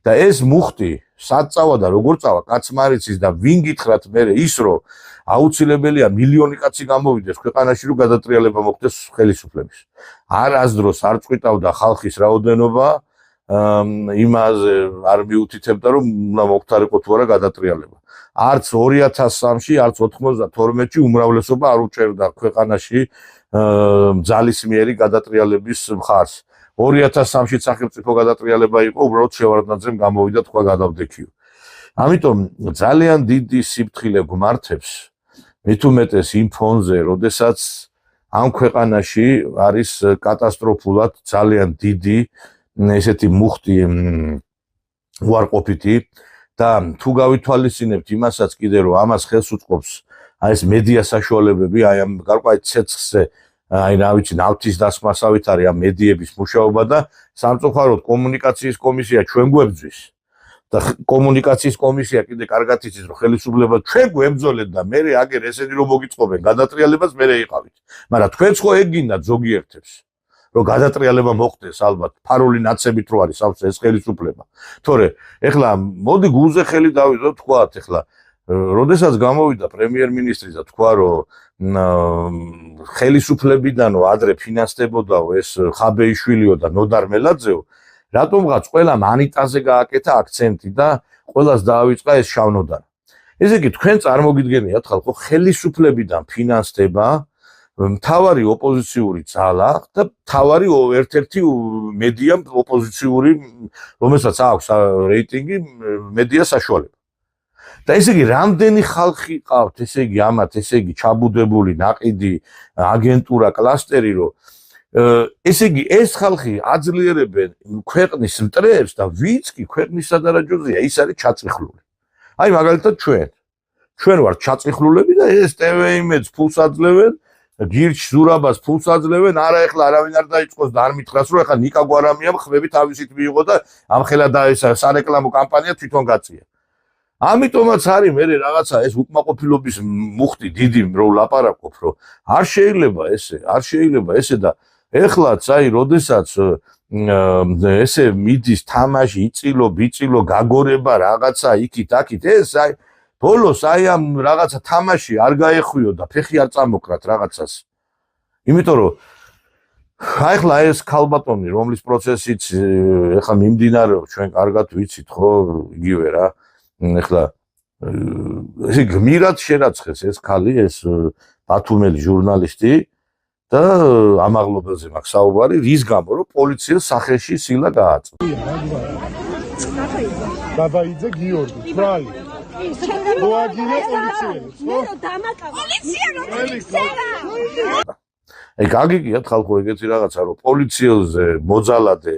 A: და ეს მუხტი სად წავა და როგორ წავა კაც მარიცის და ვინ გითხრათ მე ის რომ აუცილებელია მილიონი კაცი გამოვიდეს ქვეყანაში რომ გადატრიალება მოხდეს ხელისუფლების. არასდროს არ წვიტავდა ხალხის რაოდენობა იმაზე არ მიუთითებდა რომ უნდა მოხდარიყო თუ არა გადატრიალება. არც 2003-ში, არც 92-ში უმრავლესობა არ უჭერდა ქვეყანაში ძალისმიერი გადატრიალების მხარს. 2003-ში სახელმწიფო გადატრიალება იყო, უბრალოდ შევარდნაძემ გამოვიდა თქვა გადავდექიო. ამიტომ ძალიან დიდი სიფრთხილე გვმართებს, მით უმეტეს იმ ფონზე, როდესაც ამ ქვეყანაში არის კატასტროფულად ძალიან დიდი ესეთი მუხტი უარყოფითი და თუ გავითვალისწინებთ იმასაც კიდე რომ ამას ხელს უწყობს აი ეს მედია საშუალებები, აი ამ გარკვეულ ცეცხლზე აი რა ვიცი ნავთის დასმასავით არის ამ მედიების მუშაობა და სამწუხაროდ კომუნიკაციის კომისია ჩვენ გვებძვის და კომუნიკაციის კომისია კიდე კარგად იცის რომ ხელისუფლება ჩვენ გვებძოლეთ და მე აგერ ესენი რომ მოგიწყობენ გადატრიალებას მე იყავით. მაგრამ თქვენც ხო ეგინათ ზოგიერთებს რომ გადატრიალება მოხდეს ალბათ ფარული ნაცებით რო არის სავსე ეს ხელისუფლება. თორე ეხლა მოდი გულზე ხელი დავიდოთ თქვათ ეხლა როდესაც გამოვიდა პრემიერ-მინისტრი და თქვა რომ ხელისუფლებიდანო ადრე ფინანსდებოდაო ეს ხაბეიშვილიო და ნოდარ მელაძეო რატომღაც ყველა მანიტაზე გააკეთა აქცენტი და ყველას დაავიწყა ეს შავნოდარ. ესე იგი თქვენ წარმოგიდგენიათ ხალხო ხელისუფლებიდან ფინანსდება მთავარი ოპოზიციური ძალა და მთავარი ერთ-ერთი მედია ოპოზიციური რომელსაც აქვს რეიტინგი მედია საშუალება. და ესე იგი რამდენი ხალხი ყავთ ესე იგი ამათ ესე იგი ჩაბუდებული ნაყიდი აგენტურა კლასტერი რომ ესე იგი ეს ხალხი აძლიერებენ ქვეყნის მტრეებს და ვინც კი ქვეყნის სადარაჯოზეა ის არის ჩაწიხლული. აი მაგალითად ჩვენ ვართ ჩაწიხლულები და ეს TVIM-ს ფულს აძლევენ გირჩ ზურაბას ფულს აძლევენ, არა ეხლა არავინ არ დაიწყოს და არ მითხრას რომ ეხლა ნიკა გვარამიამ ხმები თავისით მიიღო და ამ ხელა და ეს სარეკლამო კამპანია თვითონ გაწია. ამიტომაც არის მე რაღაცა ეს უკმაყოფილობის მუხტი დიდი რომ ლაპარაკობ რომ არ შეიძლება ესე და ეხლაც აი როდესაც ესე მიდის თამაში იწილო ბიწილო გაგორება რაღაცა იქით აქით ეს აი ბოლოს აი ამ რაღაცა თამაში არ გაეხვიო და ფეხი არ წამოკრათ რაღაცას. იმიტომ რომ ახლა ეს ქალბატონი რომლის პროცესიც ახლა მიმდინარეობს ჩვენ კარგად ვიცით ხო იგივე რა. ახლა ესე გმირად შერაცხეს ეს ქალი ეს ბათუმელი ჟურნალისტი და ამაღლობელზე მაქვს საუბარი, რის გამო რომ პოლიციას სახეში სილა გააწყო.
L: დაბაიძე გიორგი, ბრალი. მოაგინე პოლიციელებს, ხო?
I: პოლიცია როგორ იქცევა?
A: აი გაგიგიათ ხალხო ეგეთი რაღაცა რომ პოლიციელზე მოძალადე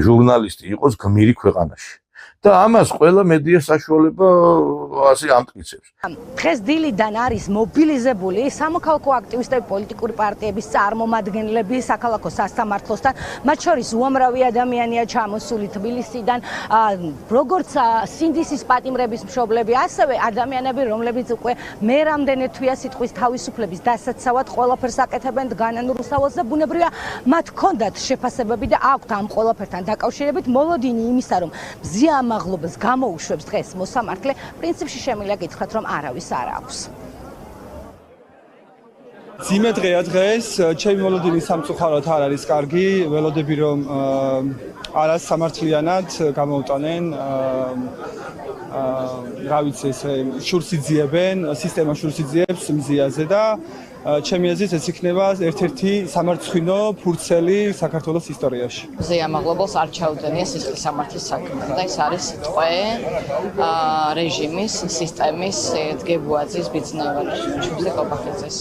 A: ჟურნალისტი იყოს გმირი ქვეყანაში. და ამას ყველა მედია საშუალება ასე ამტკიცებს.
H: დღეს დილიდან არის მობილიზებული სამოქალაქო აქტივისტები, პოლიტიკური პარტიების წარმომადგენლები საქალაქო სასამართლოსთან, მათ შორის უამრავი ადამიანია ჩამოსული თბილისიდან, როგორც სინდისის პატიმრების მშობლები, ასევე ადამიანები, რომლებიც უკვე მე რამდენი თვეა სიტყვის თავისუფლების დასაცავად ყველაფერს აკეთებენ დგანან რუსაველს და ბუნებრივია მათ ჰქონდათ შეფასებები და აქვთ ამ ყველაფერთან დაკავშირებით მოლოდინი იმისა, რომ მზია ამაღლობელს გამოუშვებს დღეს მოსამართლე, პრინციპში შემიძლია გითხრათ, რომ არავის არ აქვს.
L: ძიმე დღეა დღეს, ჩემი მოლოდინი სამწუხაროდ არ არის კარგი, ველოდები რომ არასამართლიანად გამოვტანენ რა ვიცი ესე შურს იძიებენ, სისტემა შურს იძიებს მზიაზე და ჩემი აზრით ეს იქნება ერთ-ერთი სამარცხვინო ფურცელი საქართველოს ისტორიაში.
M: მზია ამაღლობელს არ ჩაუდენია სისხლის სამართლის საქმე და ეს არის სიტყვე რეჟიმის, სისტემის დგებუაძის ბიძნევარ შუბზე კობახიძეს.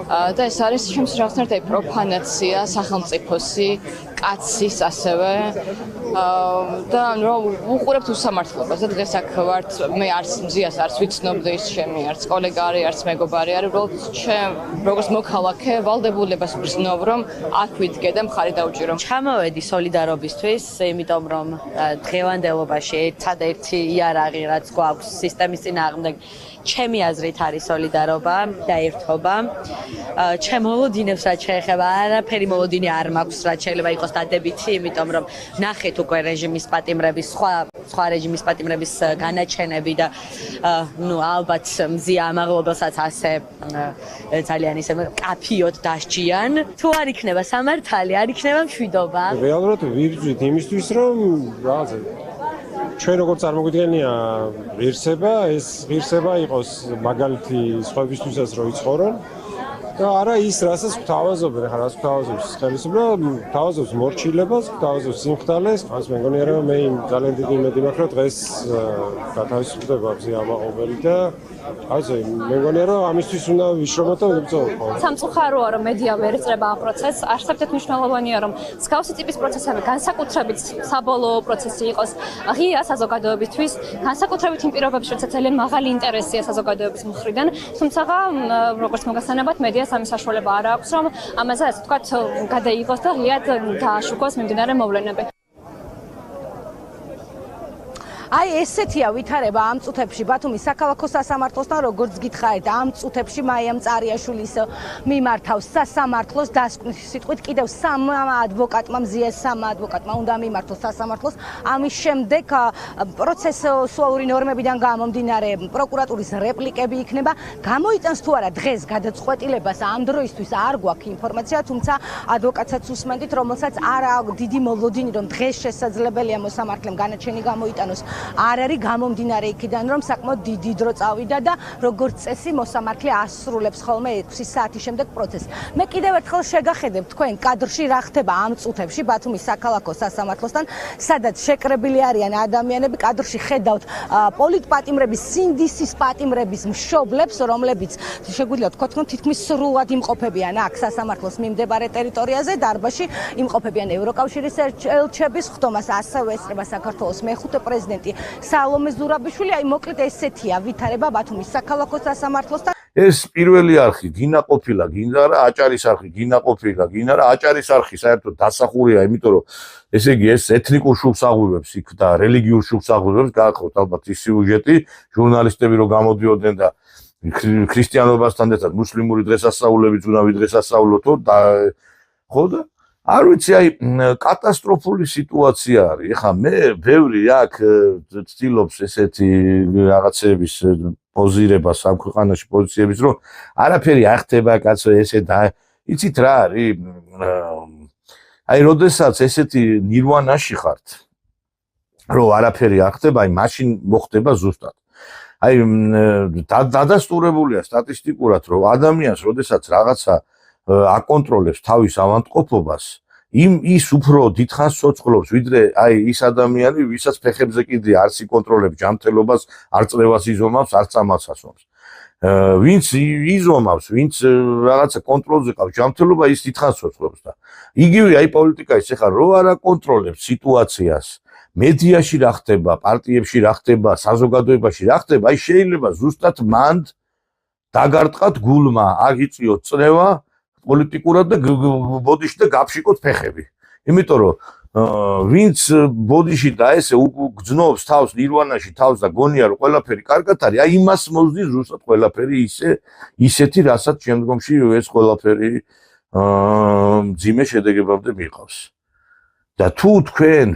M: და ეს არის შემსრულებელი პროფანაცია სახელმწიფოსი, კაცის ასევე და რომ უყურებთ უსამართლობას და დღეს აქ ვართ მე არც მზიას არც ვიცნობდი ის ჩემი არც კოლეგა არის არც მეგობარი არის უბრალოდ ჩემ როგორც მოქალაქე ვალდებულებას ვგრძნობ რომ აქ ვიდგე და მხარი დავუჭირო.
H: ჩამოვედი სოლიდარობისთვის, იმიტომ რომ დღევანდელობაში ერთადერთი იარაღი რაც გვაქვს სისტემის წინააღმდეგ ჩემი აზრით არის სოლიდარობა და ერთობა. ჩემ მოლოდინებს რაც შეეხება, არაფერი მოლოდინი არ მაქვს, რაც შეიძლება იყოს დადებითი, იმიტომ რომ ნახეთ უკვე რეჟიმის პატიმრების, სხვა რეჟიმის პატიმრების განაჩენები და ნუ ალბათ მზია ამაღლობელსაც ასე ძალიან ისე კაფიოდ დასჯიან. თუ არ იქნება სამართალი, არ იქნება მშვიდობა.
L: რეალურად ვიბრძვით იმისთვის, რომ რაღაცა ჩვენ როგორც წარმოგვიდგენია ღირსება, ეს ღირსება იყოს მაგალითი სხვებისთვისაც რომ იცხოვრონ და არა ის რასაც გვთავაზობენ, ახლა რაც გვთავაზობს ხელისუფლება, გვთავაზობს მორჩილებას, გვთავაზობს სიმხდალეს. ამას მე მგონია რომ მე ძალიან დიდი იმედი მაქვს რომ დღეს გათავისუფლდება მზია ამაღლობელი და ასე მე მგონია რომ ამისთვის უნდა ვიშრომოთ და ვიბრძოლოთ.
N: სამწუხაროა რომ მედია ვერ ეწრება ამ პროცესს. არსებითად მნიშვნელოვანია რომ მსგავსი ტიპის პროცესები განსაკუთრებით საბოლოო პროცესი იყოს ღია საზოგადოებისთვის, განსაკუთრებით იმ პირობებში, როცა ძალიან მაღალი ინტერესია საზოგადოების მხრიდან, თუმცა როგორც მოგესალმებათ მედია ამის საშუალება არ აქვს, რომ ამაზე ასე ვთქვათ, გადაიღოს და ღიად გააშუქოს მიმდინარე მოვლენები. აი ესეთია ვითარება ამ წუთებში ბათუმის საქალაქო სასამართლოსთან, როგორც გითხარით, ამ წუთებში მაიამ წარიაშვილის მიმართავს სასამართლოს დასკვნის სიტყვით კიდევ 3 ადვოკატმა მზიას 3 ადვოკატმა უნდა მიმართოს სასამართლოს. ამის შემდეგ პროცესუალური ნორმებიდან გამომდინარე პროკურატურის რეპლიკები იქნება. გამოიტანს თუ არა დღეს გადაწყვეტილებას ამ დროისთვის არ გვაქვს ინფორმაცია, თუმცა ადვოკატსაც უსმენდით, რომელსაც არა დიდი მოლოდინი რომ დღეს შესაძლებელია მოსამართლემ განაჩენი გამოიტანოს. არ არის გამომდინარე იქიდან რომ საკმაოდ დიდი დრო წავიდა და როგორც წესი მოსამართლე ასრულებს ხოლმე 6 საათის შემდეგ პროცესს. მე კიდევ ერთხელ შეგახედებთ თქვენ კადრში რა ხდება ამ წუთებში ბათუმის საქალაქო სასამართლოსთან, სადაც შეკრებილი არიან ადამიანები. კადრში ხედავთ პოლიტპატიმრების, სინდისის პატიმრების მშობლებს, რომლებიც შეგვიძლია ვთქვათ, რომ თითქმის სრულად იმყოფებიან აქ სასამართლოს მიმდებარე ტერიტორიაზე, დარბაზში იმყოფებიან ევროკავშირის ელჩების ხდომას, ასევე ესწრება საქართველოს მეხუთე პრეზიდენტი სალომე ზურაბიშვილი. აი მოკლედ ესეთია ვითარება ბათუმის საქალაქო სასამართლოსთან.
A: ეს პირველი არხი გინა ყოფილა, გინდა რა აჭარის არხი გინა ყოფილა, გინდა რა აჭარის არხი საერთოდ დასახურია, იმიტომ რომ ესე იგი ეს ეთნიკურ შუბს აღვივებს იქ და რელიგიურ შუბს აღვივებს, გააქვთ ალბათ ის სიუჟეტი, ჟურნალისტები რომ გამოდიოდნენ და ქრისტიანობასთან ერთად მუსლიმური დღესასწაულებიც უნდა ვიდღესასწაულოთო და ხო და არ ვიცი, აი კატასტროფული სიტუაცია არის. ეხლა მე ბევრი აქ ცდილობს ესეთი რაღაცების პოზირებას ამ ქვეყანაში პოზიციების, რომ არაფერი არ ხდება კაცო ესე და იცით რა არის? აი როდესაც ესეთი ნირვანაში ხართ, რომ არაფერი არ ხდება, აი მაშინ მოხდება ზუსტად. აი დადასტურებულია სტატისტიკურად, რომ ადამიანს როდესაც რაღაცა აკონტროლებს თავის ავადმყოფობას, ის უფრო დიდხანს ცოცხლობს, ვიდრე აი ის ადამიანი, ვისაც ფეხებზე კიდე არც იკონტროლებს ჯანმრთელობას, არ წრევას იზომავს, არ წამალს ასვამს. ვინც იზომავს, ვინც რაღაცა კონტროლზე ყავს ჯანმრთელობა, ის დიდხანს ცოცხლობს და იგივე აი პოლიტიკაში ახლა რო არ აკონტროლებს სიტუაციას, მედიაში რა ხდება, პარტიებში რა ხდება, საზოგადოებაში რა ხდება, აი შეიძლება ზუსტად მანდ დაგარტყათ გულმა, აგიწიოთ წნევა პოლიტიკურად და ბოდიში და გაფშიკოთ ფეხები. იმიტომ რომ ვინც ბოდიში და ესე გძნობს თავს ნირვანაში თავს და გონია რომ ყველაფერი კარგად არის, აი იმას მოსდის ზუსტად ყველაფერი ისეთი, რასაც შემდგომში ეს ყველაფერი მძიმე შედეგებამდე მიყავს. და თუ თქვენ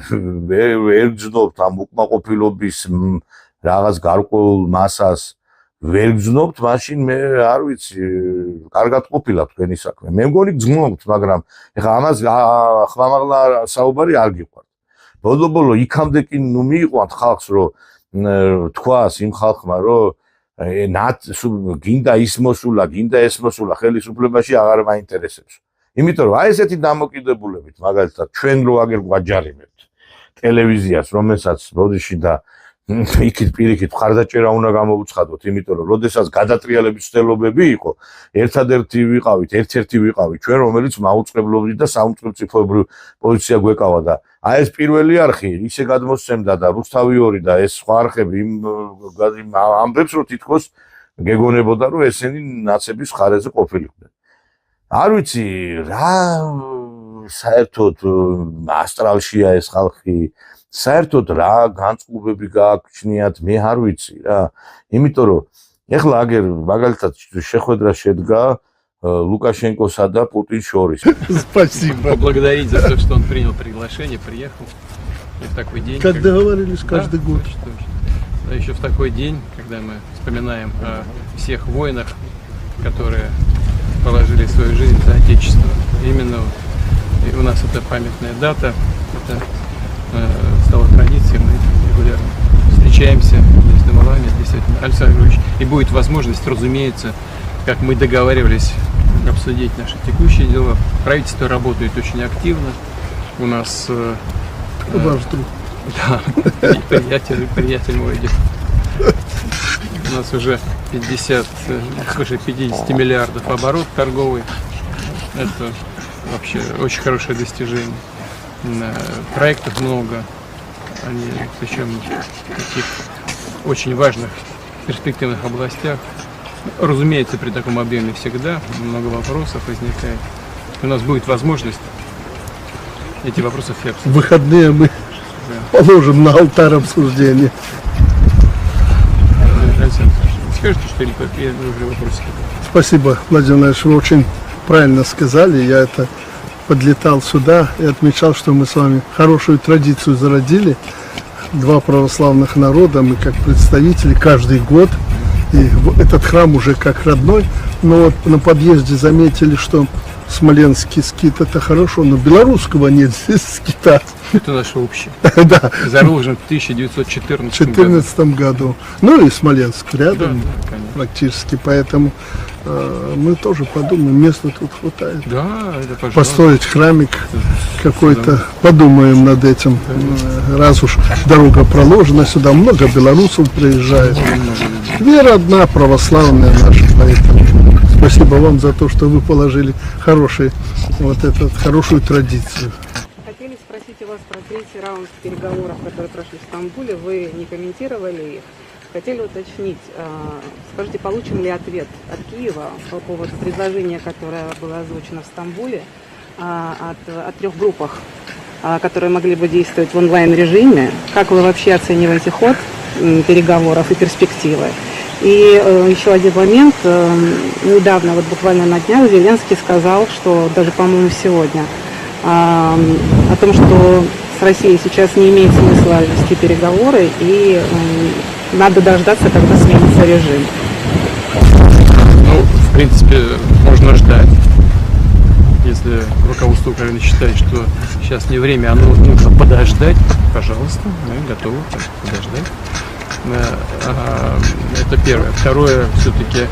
A: ვერ გძნობთ ამ უკმაყოფილობის რაღაც გარკვეულ მასას ვერ გძნობთ, მაშინ მე არ ვიცი, კარგად ყოფილა თქვენი საქმე. მე მგონი გძნობთ, მაგრამ ეხლა ამას ხმამაღლა საუბარი არ გიყვართ. ბოლო-ბოლო იქამდე კი ნუ მიიყვანთ ხალხს, რომ თქვას იმ ხალხმა, რომ გინდა ის მოსულა, გინდა ეს მოსულა, ხელისუფლებაში აღარ მაინტერესებს. იმიტომ რომ აი ესეთი დამოკიდებულებით, მაგალითად, ჩვენ რო აგერ გვაჯარიმებთ ტელევიზიას, რომელსაც ბოდიში და იქით პირიქით მხარდაჭერა უნდა გამოვუცხადოთ, იმიტომ რომ როდესაც გადატრიალების ცდილობები იყო, ერთ-ერთი ვიყავით ჩვენ, რომელიც მაუწყებლობით და საუნწყებლობრივ პოზიცია გვეკავა და აი ეს პირველი არხი ისე გადმოსცემდა და რუსთავი 2 და ეს სხვა არხები ამბებს, რომ თითქოს გეგონებოდა, რომ ესენი ნაცების ხარეზე ყოფილიყვნენ. არ ვიცი რა საერთოდ ასტრალშია ეს ხალხი, საერთოდ რა განწყობები გააჩნიათ, მე არ ვიცი რა. იმიტომ რომ ეხლა აგერ მაგალითად შეხვედრა შედგა Лукашенко-са да Путин шорис.
O: Спасибо. Поблагодарить за то, что он принял приглашение, приехал. И в такой день.
G: Как договорились каждый год.
O: Да, еще в такой день, когда мы вспоминаем о всех воинах, которые положили свою жизнь за Отечество. Именно у нас это памятная дата, это стало традицией, мы регулярно встречаемся с домовами, действительно, Александр Григорьевич. И будет возможность, разумеется, как мы договаривались, обсудить наши текущие дела. Правительство работает очень активно. У нас...
G: Ваш друг.
O: Да, приятель мой. У нас уже 50 миллиардов оборот торговый. Это вообще очень хорошее достижение. Проектов много. Они причем в таких очень важных перспективных областях. Разумеется, при таком объеме всегда много вопросов возникает. У нас будет возможность эти вопросы все обсудить.
G: В выходные мы положим на алтарь обсуждения.
O: Скажите, что ли, уже вопросы?
G: Спасибо, Владимир Владимирович, вы очень правильно сказали. Я это подлетал сюда и отмечал, что мы с вами хорошую традицию зародили. Два православных народа, мы как представители каждый год. И этот храм уже как родной. Но вот на подъезде заметили, что смоленский скит это хорошо, но белорусского нет здесь скита.
O: Это наше общее.
G: Да.
O: Заложен в 1914
G: году. Ну и Смоленск рядом, да, практически. Поэтому мы тоже подумаем, места тут хватает.
O: Да, это пожалуйста.
G: Построить храмик какой-то, подумаем над этим. Раз уж дорога проложена, сюда много белорусов приезжает. Вера одна, православная наша, поэтому спасибо вам за то, что вы положили хорошую традицию.
P: Хотели спросить у вас про третий раунд переговоров, которые прошли в Стамбуле. Вы не комментировали их. Хотели уточнить, скажите, получен ли ответ от Киева по поводу предложения, которое было озвучено в Стамбуле, о 3 группах, которые могли бы действовать в онлайн-режиме? Как вы вообще оцениваете ход переговоров и перспективы? И еще один момент. Недавно, вот буквально на днях, Зеленский сказал, что даже, по-моему, сегодня, о том, что с Россией сейчас не имеет смысла вести переговоры и надо дождаться, когда сменится режим.
O: Ну, в принципе, можно ждать. Если руководство Украины считает, что сейчас не время, а нужно подождать, пожалуйста, мы готовы подождать. Это первое. Второе, все-таки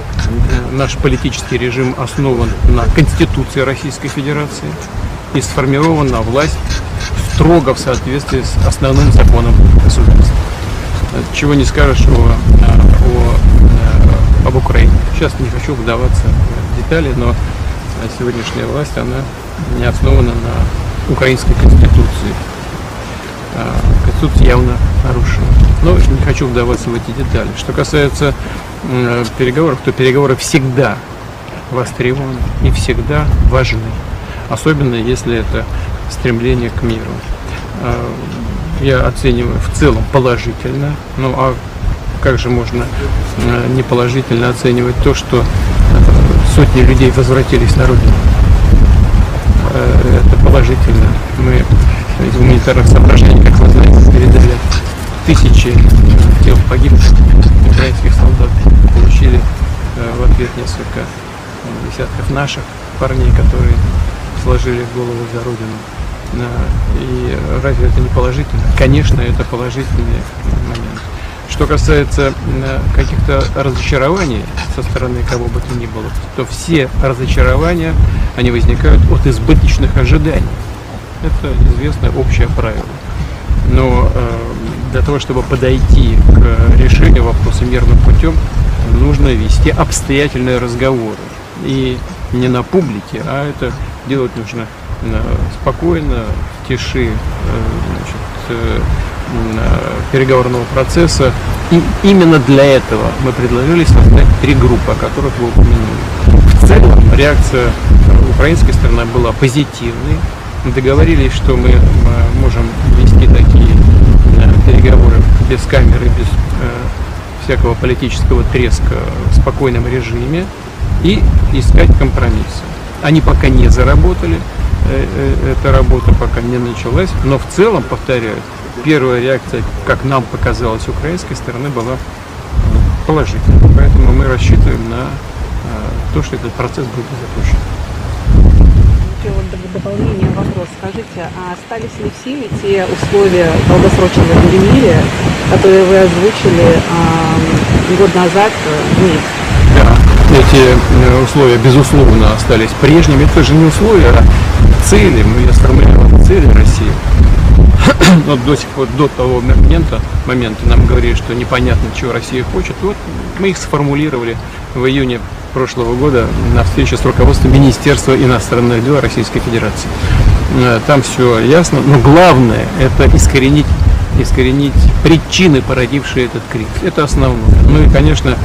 O: наш политический режим основан на Конституции Российской Федерации и сформирована власть строго в соответствии с основным законом государства. Чего не скажешь об Украине. Сейчас не хочу вдаваться в детали, но сегодняшняя власть, она не основана на украинской конституции. Конституция явно нарушена. Но не хочу вдаваться в эти детали. Что касается переговоров, то переговоры всегда востребованы и всегда важны. Особенно если это стремление к миру. Я оцениваю в целом положительно. Ну а как же можно неположительно оценивать то, что сотни людей возвратились на родину? Это положительно. Мы из гуманитарных соображений, как вы знаете, передали тысячи тел погибших украинских солдат. Получили в ответ несколько десятков наших парней, которые сложили голову за родину. И разве это не положительно? Конечно, это положительный момент. Что касается каких-то разочарований со стороны кого бы то ни было, то все разочарования, они возникают от избыточных ожиданий. Это известное общее правило. Но для того, чтобы подойти к решению вопроса мирным путем, нужно вести обстоятельные разговоры. И не на публике, а это делать нужно спокойно, в тиши переговорного процесса. И именно для этого мы предложили создать 3 группы, о которых вы упомянули. В целом реакция украинской стороны была позитивной. Договорились, что мы можем вести такие переговоры без камеры, без всякого политического треска, в спокойном режиме и искать компромиссы. Они пока не заработали, эта работа пока не началась, но в целом, повторяю, первая реакция, как нам показалось, украинской стороны была положительной. Поэтому мы рассчитываем на то, что этот процесс будет запущен.
P: Дополнение вопрос. Скажите, а остались ли в силе те условия долгосрочного перемирия, которые вы озвучили год назад в Минске?
O: Да, эти условия, безусловно, остались прежними. Это же не условия, а цели. Мы сформулировали цели России. Но до сих пор, до того момента нам говорили, что непонятно, чего Россия хочет. Вот мы их сформулировали в июне прошлого года на встрече с руководством Министерства иностранных дел Российской Федерации. Там все ясно, но главное это искоренить причины, породившие этот кризис. Это основное. Ну и, конечно,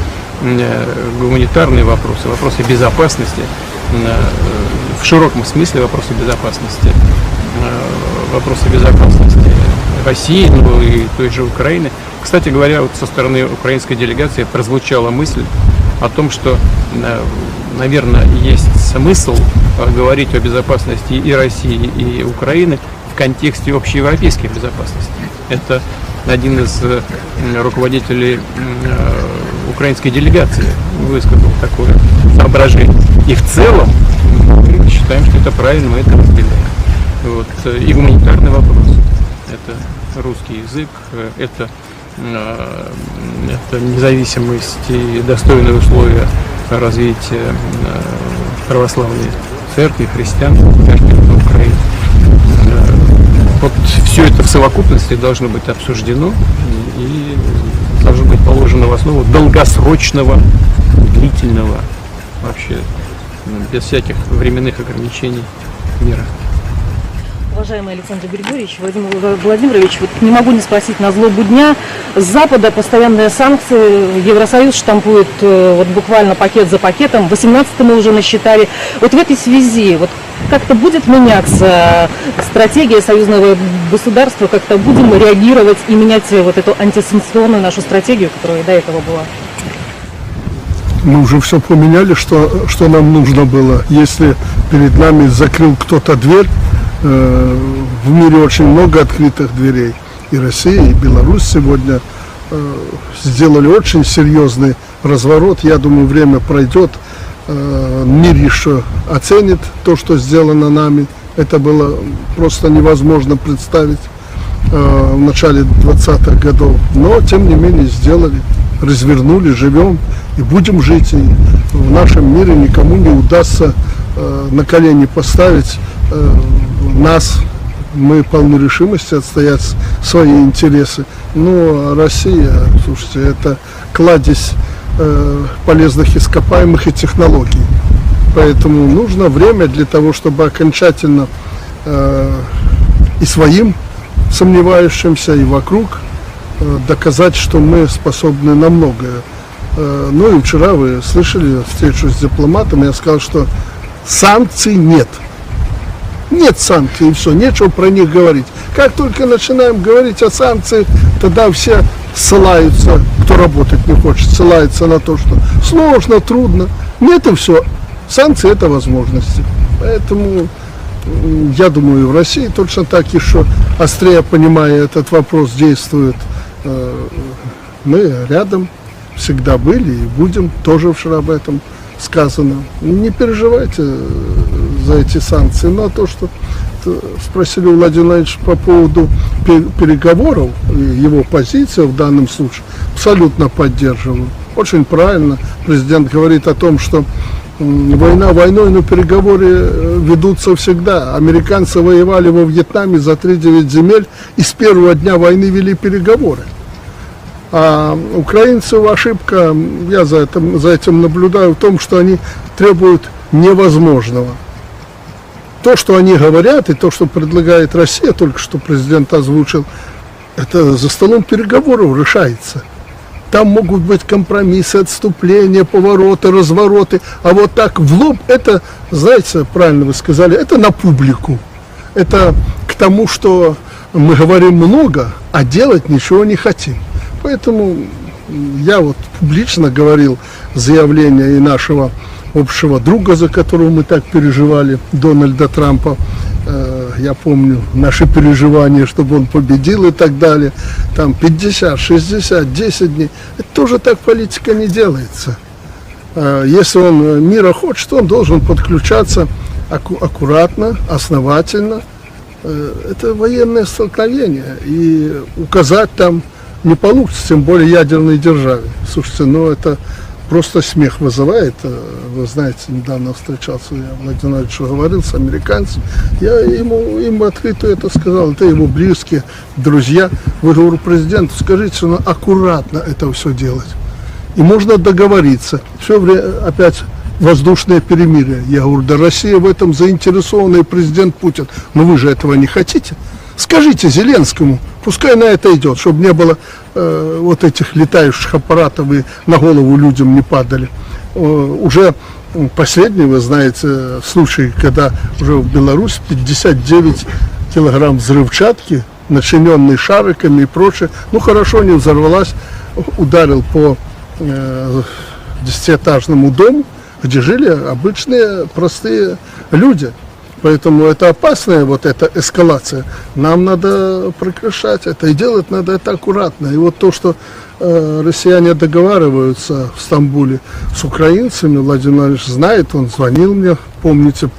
O: гуманитарные вопросы безопасности, в широком смысле вопросы безопасности России, ну и той же Украины. Кстати говоря, вот со стороны украинской делегации прозвучала мысль о том, что, наверное, есть смысл говорить о безопасности и России, и Украины в контексте общеевропейской безопасности. Это один из руководителей украинской делегации высказал такое соображение. И в целом мы считаем, что это правильно, мы это разделяем. Вот. И гуманитарный вопрос. Это русский язык, это независимость и достойные условия развития православной церкви, христиан на Украине. Вот все это в совокупности должно быть обсуждено и должно быть положено в основу долгосрочного, длительного, вообще без всяких временных ограничений мира.
H: Уважаемый Александр Григорьевич, Владимир Владимирович, вот не могу не спросить на злобу дня. С Запада постоянные санкции, Евросоюз штампует вот буквально пакет за пакетом, 18-й мы уже насчитали. Вот в этой связи вот как-то будет меняться стратегия союзного государства, как-то будем реагировать и менять вот эту антисанкционную нашу стратегию, которая до этого была?
G: Мы уже все поменяли, что нам нужно было. Если перед нами закрыл кто-то дверь, в мире очень много открытых дверей. И Россия, и Беларусь сегодня сделали очень серьезный разворот. Я думаю, время пройдет, мир еще оценит то, что сделано нами. Это было просто невозможно представить. в начале 20-х годов, но тем не менее сделали, развернули, живем и будем жить. И в нашем мире никому не удастся на колени поставить нас. Мы полны решимости отстоять свои интересы. Но Россия, слушайте, это кладезь полезных ископаемых и технологий. Поэтому нужно время для того, чтобы окончательно и своим сомневающимся, и вокруг доказать, что мы способны на многое. Ну и вчера вы слышали встречу с дипломатом, я сказал, что санкций нет. Нет санкций, и все, нечего про них говорить. Как только начинаем говорить о санкциях, тогда все ссылаются, кто работать не хочет, ссылается на то, что сложно, трудно. Нет, и все. Санкции – это возможности. Поэтому, я думаю, в России точно так еще острее понимая этот вопрос действует. Мы рядом всегда были и будем, тоже вчера об этом сказано. Не переживайте за эти санкции, но то, что спросили у Владимира Владимировича по поводу переговоров, его позиция в данном случае, абсолютно поддерживаю. Очень правильно. Президент говорит о том, что война войной, но переговоры ведутся всегда. Американцы воевали во Вьетнаме за 3-9 земель и с первого дня войны вели переговоры. А украинцев ошибка, я за этим наблюдаю, в том, что они требуют невозможного. То, что они говорят, и то, что предлагает Россия, только что президент озвучил, это за столом переговоров решается. Там могут быть компромиссы, отступления, повороты, развороты. А вот так в лоб, это, знаете, правильно вы сказали, это на публику. Это к тому, что мы говорим много, а делать ничего не хотим. Поэтому я вот публично говорил заявление и нашего общего друга, за которого мы так переживали, Дональда Трампа. Я помню наши переживания, чтобы он победил и так далее. Там 50, 60, 10 дней. Это тоже так политика не делается. Если он мира хочет, он должен подключаться аккуратно, основательно. Это военное столкновение. И указать там не получится, тем более ядерной державе. Слушайте, ну это просто смех вызывает. Вы знаете, недавно встречался, я Владимир Владимирович говорил с американцем. Я им открыто это сказал. Это его близкие, друзья. Я говорю президенту, скажите, что аккуратно это все делать. И можно договориться. Все время опять воздушное перемирие. Я говорю, да Россия в этом заинтересована, и президент Путин. Но вы же этого не хотите. Скажите Зеленскому, пускай на это идет, чтобы не было вот этих летающих аппаратов и на голову людям не падали. Уже последний, вы знаете, случай, когда уже в Беларуси 59 килограмм взрывчатки, начиненной шариками и прочее, ну хорошо, не взорвалась, ударил по 10-этажному дому, где жили обычные простые люди. Поэтому это опасная вот эта эскалация. Нам надо прекращать это. И делать надо это аккуратно. И вот то, что россияне договариваются в Стамбуле с украинцами, Владимир Владимирович знает, он звонил мне, помните,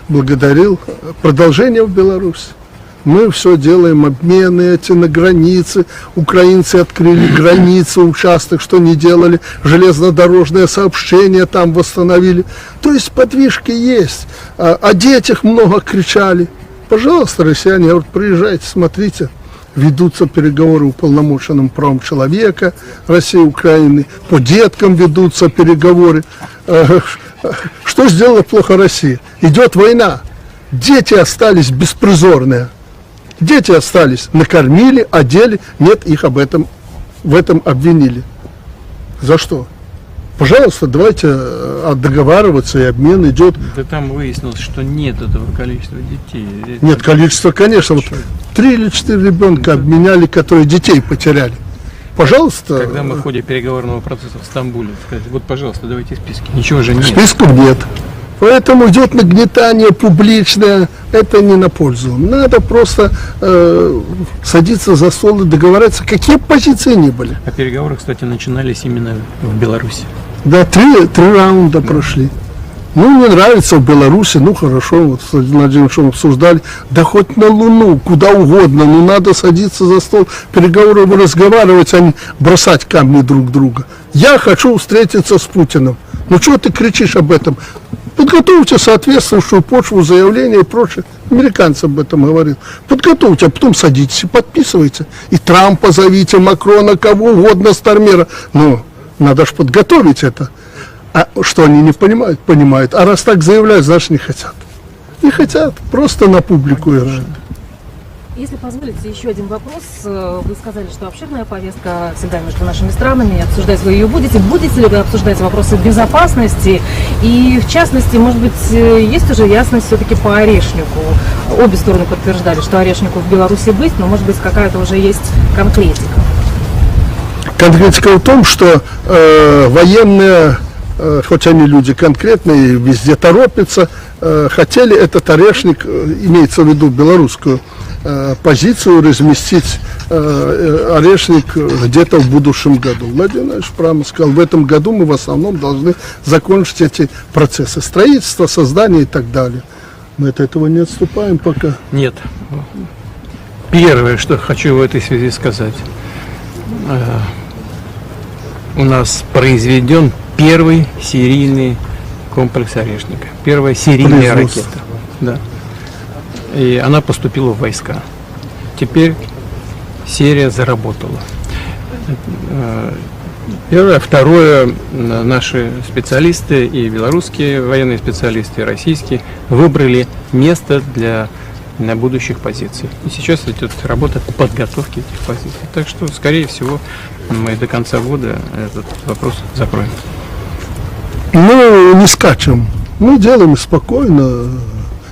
G: благодарил. Продолжение в Беларуси. Мы все делаем, обмены эти на границе. Украинцы открыли границы, участок, что не делали. Железнодорожное сообщение там восстановили. То есть подвижки есть. О детях много кричали. Пожалуйста, россияне, говорят, приезжайте, смотрите. Ведутся переговоры уполномоченным правом человека России и Украины. По деткам ведутся переговоры. Что сделала плохо Россия? Идет война. Дети остались беспризорные. Дети остались, накормили, одели, нет, их в этом обвинили. За что? Пожалуйста, давайте договариваться, и обмен идет.
O: Да там выяснилось, что нет этого количества детей.
G: Нет количества, конечно. Вот 3 или 4 ребенка обменяли, которые детей потеряли. Пожалуйста.
O: Когда мы в ходе переговорного процесса в Стамбуле сказали, вот, пожалуйста, давайте списки. Ничего же нет.
G: Списков нет. Поэтому идет нагнетание публичное, это не на пользу. Надо просто садиться за стол и договариваться, какие позиции не были.
O: А переговоры, кстати, начинались именно в Беларуси.
G: Да, три раунда прошли. Ну, не нравится в Беларуси, ну хорошо, вот с Владимиром обсуждали, да хоть на Луну, куда угодно, но надо садиться за стол переговоров и разговаривать, а не бросать камни друг друга. Я хочу встретиться с Путиным. Ну, чего ты кричишь об этом? Подготовьте соответствующую почву, заявления и прочее. Американцы об этом говорят. Подготовьте, а потом садитесь и подписывайте. И Трампа зовите, Макрона, кого угодно, Стармера. Ну, надо же подготовить это. А что они не понимают? Понимают. А раз так заявляют, значит не хотят. Не хотят, просто на публику играют.
Q: Если позволите, еще один вопрос. Вы сказали, что обширная повестка всегда между нашими странами. Обсуждать вы ее будете. Будете ли вы обсуждать вопросы безопасности? И, в частности, может быть, есть уже ясность все-таки по Орешнику? Обе стороны подтверждали, что Орешнику в Беларуси быть, но, может быть, какая-то уже есть конкретика.
G: Конкретика в том, что военные, хоть они люди конкретные, везде торопятся, хотели этот Орешник, имеется в виду белорусскую позицию, разместить Орешник где-то в будущем году. Владимир Владимирович прямо сказал, в этом году мы в основном должны закончить эти процессы строительства, создания и так далее. Мы от этого не отступаем пока.
O: Нет. Первое, что хочу в этой связи сказать. У нас произведен первый серийный комплекс Орешника. Первая серийная ракета. Да. И она поступила в войска. Теперь серия заработала. Первое. Второе. Наши специалисты, и белорусские военные специалисты, и российские, выбрали место для будущих позиций. И сейчас идет работа по подготовке этих позиций. Так что, скорее всего, мы до конца года этот вопрос закроем.
G: Ну, не скачем. Мы делаем спокойно.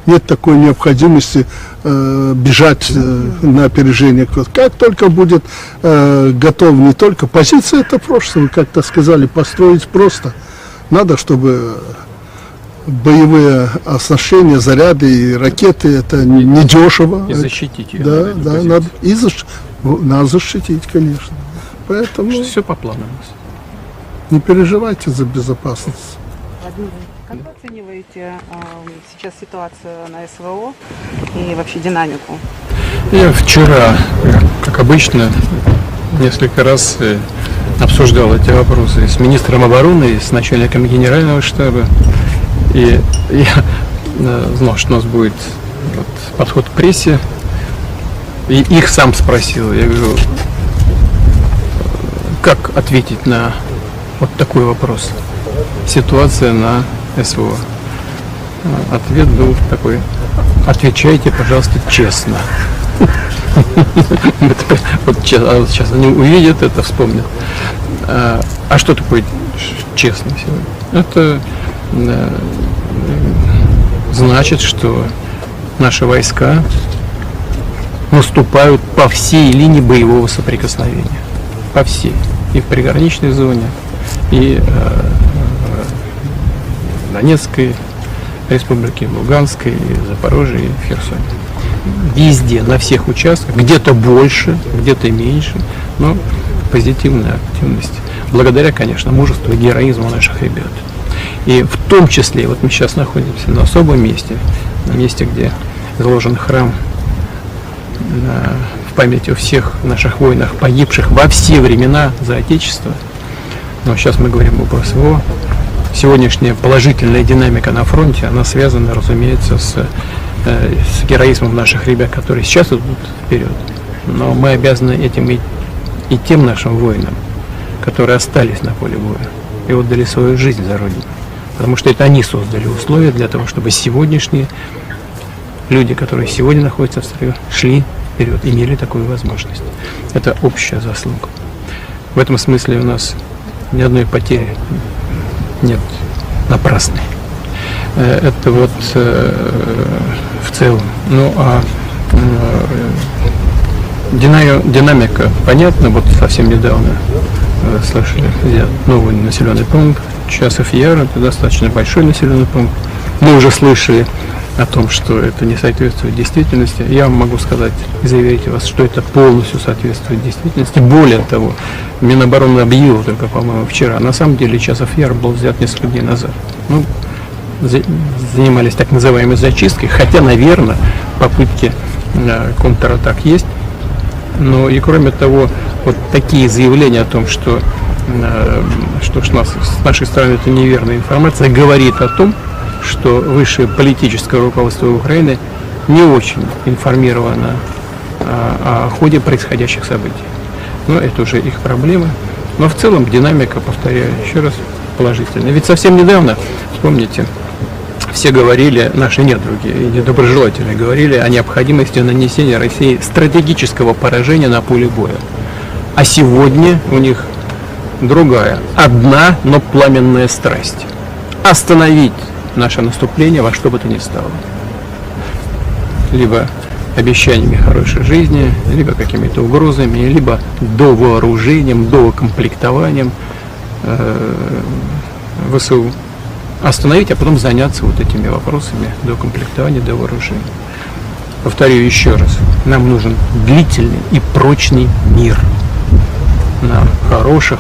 G: Нет такой необходимости бежать на опережение. Как только будет готов не только позиция, это прошлое, вы как-то сказали, построить просто. Надо, чтобы боевые оснащения, заряды и ракеты, это не дешево.
O: И защитить ее.
G: Да, да, надо, надо защитить, конечно. Поэтому
O: все по плану у нас.
G: Не переживайте за безопасность.
P: Как вы оцениваете сейчас ситуацию на СВО и вообще динамику?
O: Я вчера, как обычно, несколько раз обсуждал эти вопросы с министром обороны и с начальником генерального штаба. И я знал, что у нас будет подход к прессе. И их сам спросил. Я говорю, как ответить на вот такой вопрос? Ситуация на СВО. Ответ был такой: отвечайте, пожалуйста, честно. Вот сейчас они увидят это, вспомнят. А что такое честно сегодня? Это значит, что наши войска наступают по всей линии боевого соприкосновения. По всей. И в приграничной зоне, и в Донецкой республике, в Луганской, и Запорожье, и в Херсоне. Везде, на всех участках, где-то больше, где-то меньше, но позитивная активность. Благодаря, конечно, мужеству и героизму наших ребят. И в том числе, вот мы сейчас находимся на особом месте, на месте, где заложен храм в память о всех наших воинах, погибших во все времена за Отечество. Но сейчас мы говорим об СВО. Сегодняшняя положительная динамика на фронте, она связана, разумеется, с героизмом наших ребят, которые сейчас идут вперед. Но мы обязаны этим и тем нашим воинам, которые остались на поле боя и отдали свою жизнь за Родину. Потому что это они создали условия для того, чтобы сегодняшние люди, которые сегодня находятся в строю, шли вперед, имели такую возможность. Это общая заслуга. В этом смысле у нас ни одной потери нет напрасной. Это вот в целом. Ну а динамика понятна. Вот совсем недавно слышали, где новый населенный пункт Часов Яр, это достаточно большой населенный пункт. Мы уже слышали о том, что это не соответствует действительности. Я вам могу сказать и заверить вас, что это полностью соответствует действительности. Более того, Минобороны объявил только, по-моему, вчера. На самом деле Часов Яр был взят несколько дней назад. Ну, занимались так называемой зачисткой, хотя, наверное, попытки контратак есть. Но и кроме того, вот такие заявления о том, что с нашей стороны это неверная информация, говорит о том, что высшее политическое руководство Украины не очень информировано о ходе происходящих событий. Но это уже их проблемы. Но в целом динамика, повторяю еще раз, положительная. Ведь совсем недавно, вспомните, все говорили, наши недруги и недоброжелатели говорили о необходимости нанесения России стратегического поражения на поле боя. А сегодня у них другая, одна, но пламенная страсть. Остановить наше наступление во что бы то ни стало. Либо обещаниями хорошей жизни, либо какими-то угрозами, либо довооружением, доукомплектованием ВСУ. Остановить, а потом заняться вот этими вопросами доукомплектования, довооружения. Повторю еще раз, нам нужен длительный и прочный мир на хороших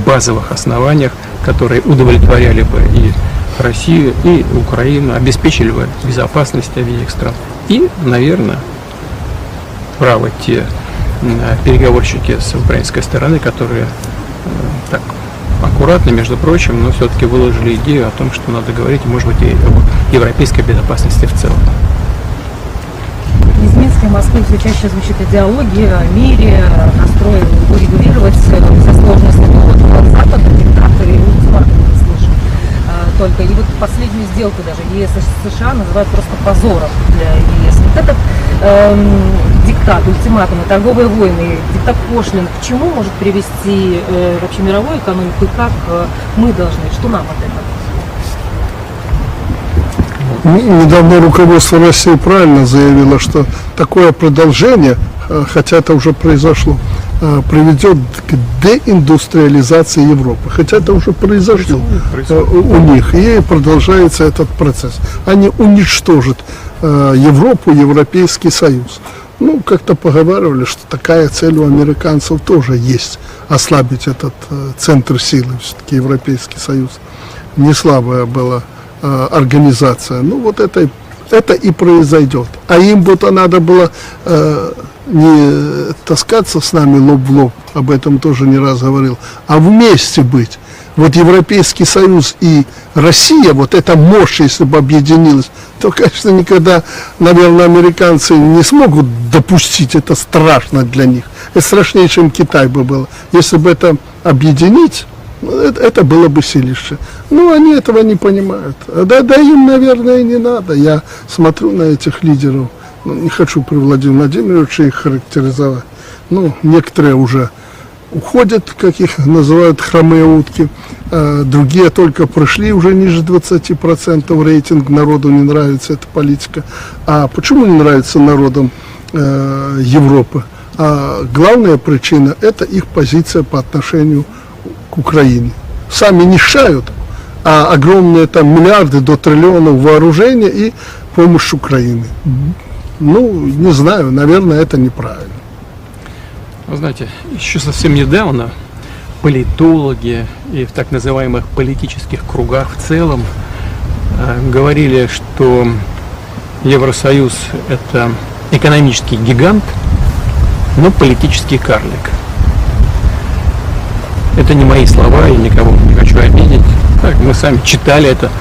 O: базовых основаниях, которые удовлетворяли бы и Россию, и Украину, обеспечили бы безопасность обеих стран. И, наверное, правы те переговорщики с украинской стороны, которые так аккуратно, между прочим, но все-таки выложили идею о том, что надо говорить, может быть, и об европейской безопасности в целом.
Q: Из Минска и Москвы все чаще звучит идеология о мире, настрой урегулировать все сложности. Но Запад, диктаторы и ультиматумы мы слышим только. И вот последнюю сделку даже ЕС и США называют просто позором для ЕС. Вот этот диктат, ультиматумы, торговые войны, диктат пошлин, к чему может привести вообще мировую экономику и как мы должны, что нам от этого?
G: Недавно руководство России правильно заявило, что такое продолжение, хотя это уже произошло, приведет к деиндустриализации Европы. Хотя это уже произошло у них, и продолжается этот процесс. Они уничтожат Европу, Европейский Союз. Ну, как-то поговаривали, что такая цель у американцев тоже есть, ослабить этот центр силы, все-таки Европейский Союз. Не слабая была организация. Ну, вот это и произойдет. А им будто надо было не таскаться с нами лоб в лоб, об этом тоже не раз говорил, а вместе быть. Вот Европейский Союз и Россия, вот эта мощь, если бы объединилась, то, конечно, никогда, наверное, американцы не смогут допустить, это страшно для них. Это страшнее, чем Китай бы было. Если бы это объединить, это было бы силище. Но они этого не понимают. Да им, наверное, и не надо. Я смотрю на этих лидеров, не хочу при Владимире Владимировиче их характеризовать. Ну, некоторые уже уходят, как их называют, хромые утки. Другие только прошли уже ниже 20% рейтинг. Народу не нравится эта политика. А почему не нравится народам Европы? Главная причина – это их позиция по отношению к Украине. Сами нищают, а огромные там миллиарды до триллионов вооружения и помощь Украине. Ну, не знаю, наверное, это неправильно.
O: Вы знаете, еще совсем недавно политологи и в так называемых политических кругах в целом говорили, что Евросоюз – это экономический гигант, но политический карлик. Это не мои слова, я никого не хочу обидеть. Так, мы сами читали это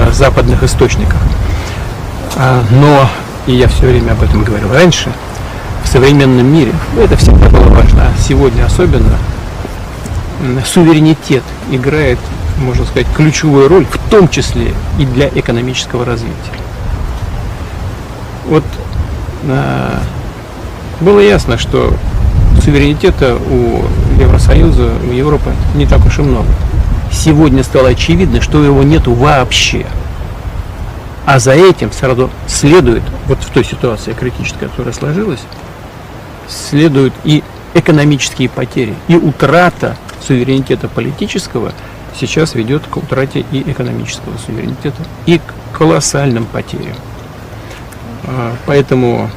O: в западных источниках. Но, и я все время об этом говорил раньше, в современном мире, это всегда было важно, а сегодня особенно, суверенитет играет, можно сказать, ключевую роль, в том числе и для экономического развития. Вот было ясно, что суверенитета у Евросоюза, у Европы не так уж и много. Сегодня стало очевидно, что его нету вообще. А за этим сразу следует, вот в той ситуации критической, которая сложилась, следуют и экономические потери, и утрата суверенитета политического сейчас ведет к утрате и экономического суверенитета, и к колоссальным потерям. Поэтому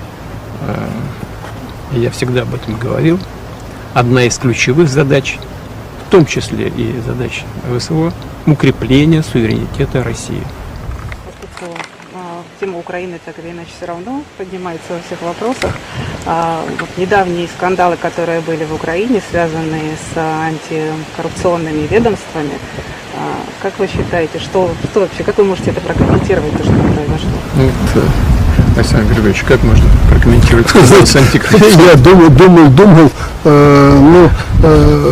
O: я всегда об этом говорил. Одна из ключевых задач том числе и задача ВСО, укрепление суверенитета России.
P: Поскольку тема Украины так или иначе все равно поднимается во всех вопросах, вот недавние скандалы, которые были в Украине, связанные с антикоррупционными ведомствами, как вы считаете, что вообще, как вы можете это прокомментировать, то, что произошло?
O: Александр Григорьевич, как можно прокомментировать с антикоррупцией?
G: Я думал,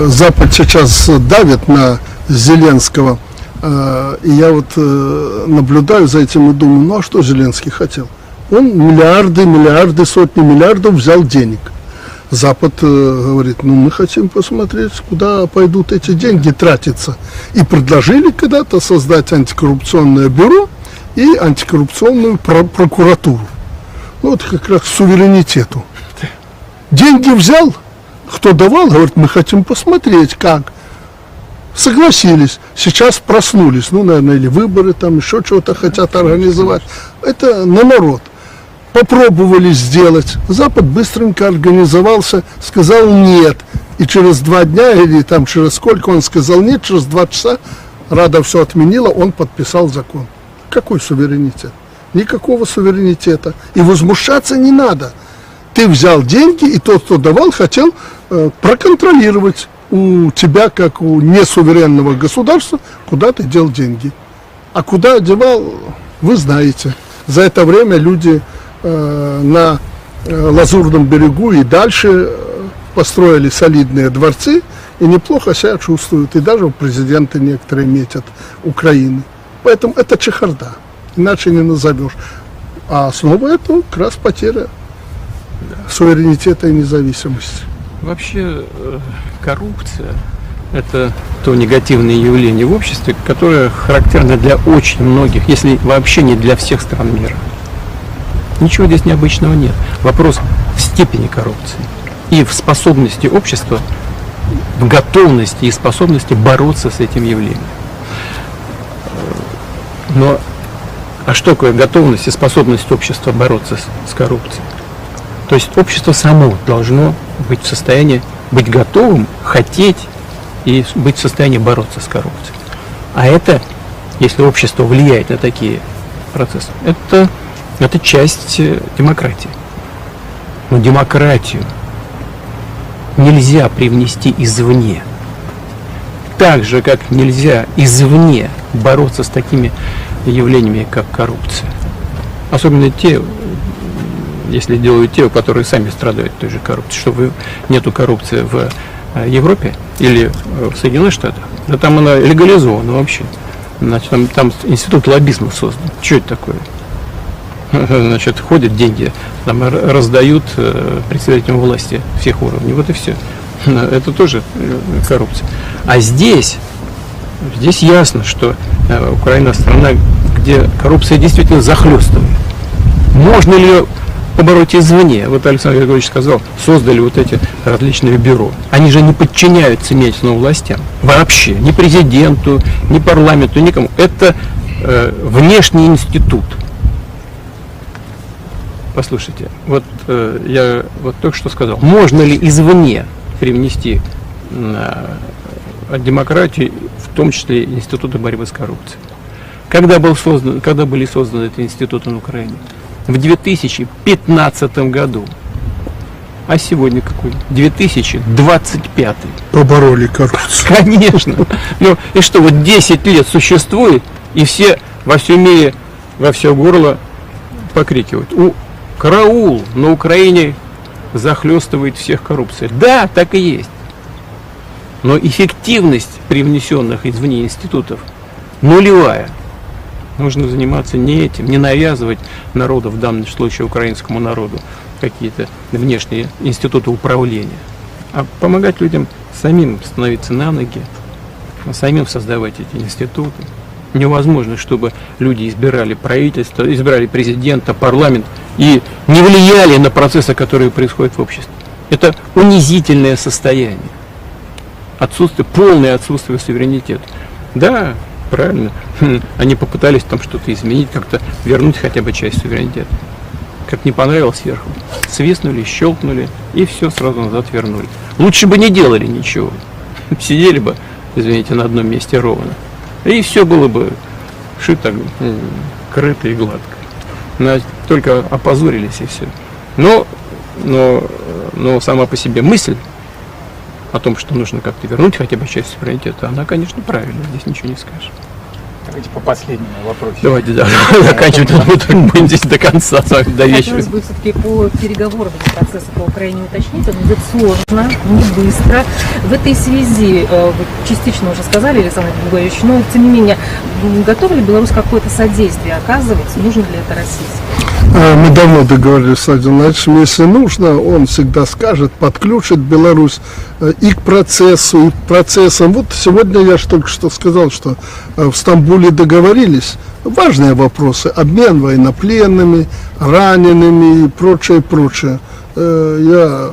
G: Запад сейчас давит на Зеленского, и я вот наблюдаю за этим и думаю, ну а что Зеленский хотел? Он миллиарды, сотни миллиардов взял денег. Запад говорит, ну мы хотим посмотреть, куда пойдут эти деньги тратиться. И предложили когда-то создать антикоррупционное бюро и антикоррупционную прокуратуру. Ну, вот как раз к суверенитету. Деньги взял, кто давал, говорит, мы хотим посмотреть, как. Согласились, сейчас проснулись, ну, наверное, или выборы, там еще чего-то хотят организовать. Это на народ. Попробовали сделать. Запад быстренько организовался, сказал нет. И через 2 дня, или там через сколько он сказал нет, через 2 часа Рада все отменила, он подписал закон. Какой суверенитет? Никакого суверенитета. И возмущаться не надо. Ты взял деньги, и тот, кто давал, хотел проконтролировать у тебя, как у несуверенного государства, куда ты дел деньги. А куда девал, вы знаете. За это время люди на Лазурном берегу и дальше построили солидные дворцы и неплохо себя чувствуют. И даже президенты некоторые метят Украины. Поэтому это чехарда. Иначе не назовешь. А основа этого как раз потеря суверенитета и независимости.
O: Вообще коррупция – это то негативное явление в обществе, которое характерно для очень многих, если вообще не для всех стран мира. Ничего здесь необычного нет. Вопрос в степени коррупции и в способности общества, в готовности и способности бороться с этим явлением. Но а что такое готовность и способность общества бороться с коррупцией? То есть общество само должно быть в состоянии быть готовым, хотеть и быть в состоянии бороться с коррупцией. А это, если общество влияет на такие процессы, это часть демократии. Но демократию нельзя привнести извне. Так же, как нельзя извне бороться с такими явлениями, как коррупция. Особенно те, если делают те, которые сами страдают той же коррупцией. Что нету коррупции в Европе или в Соединенных Штатах, да там она легализована вообще. Значит, там институт лоббизма создан. Что это такое? Значит, ходят деньги, там раздают представителям власти всех уровней. Вот и все. Это тоже коррупция. А здесь ясно, что Украина страна, где коррупция действительно захлестывает. Можно ли ее побороть извне? Вот Александр Григорьевич сказал, создали вот эти различные бюро. Они же не подчиняются местным властям. Вообще. Ни президенту, ни парламенту, никому. Это внешний институт. Послушайте, вот я вот только что сказал, можно ли извне привнести демократию, в том числе институты борьбы с коррупцией? Когда были созданы эти институты на Украине? В 2015 году. А сегодня какой? 2025.
G: Побороли коррупцию.
O: Конечно. Ну и что, вот 10 лет существует, и все во всем мире, во все горло покрикивают. Караул, на Украине захлестывает всех коррупция. Да, так и есть. Но эффективность привнесенных извне институтов нулевая. Нужно заниматься не этим, не навязывать народу, в данном случае украинскому народу, какие-то внешние институты управления, а помогать людям самим становиться на ноги, самим создавать эти институты. Невозможно, чтобы люди избирали правительство, избирали президента, парламент и не влияли на процессы, которые происходят в обществе. Это унизительное состояние. Полное отсутствие суверенитета. Да, правильно. Они попытались там что-то изменить, как-то вернуть хотя бы часть суверенитета. Как не понравилось сверху. Свистнули, щелкнули и все сразу назад вернули. Лучше бы не делали ничего. Сидели бы извините, на одном месте ровно. И все было бы шито, крыто и гладко. Только опозорились и все. Но сама по себе мысль о том, что нужно как-то вернуть хотя бы часть суверенитета, она, конечно, правильная, здесь ничего не скажешь.
R: Давайте по последнему вопросу.
O: Давайте, заканчивать, мы будем здесь до конца с вами, до вечера.
Q: Хотелось бы все-таки по переговорам процесса по Украине уточнить, он идет сложно, не быстро. В этой связи, вы частично уже сказали, Александр Григорьевич, но тем не менее, готова ли Беларусь какое-то содействие оказывать, нужно ли это России?
G: Мы давно договорились с Владимиром Владимировичем, если нужно, он всегда скажет, подключит Беларусь и к процессу, и к процессам. Вот сегодня я же только что сказал, что в Стамбуле договорились. Важные вопросы, обмен военнопленными, ранеными и прочее, прочее. Я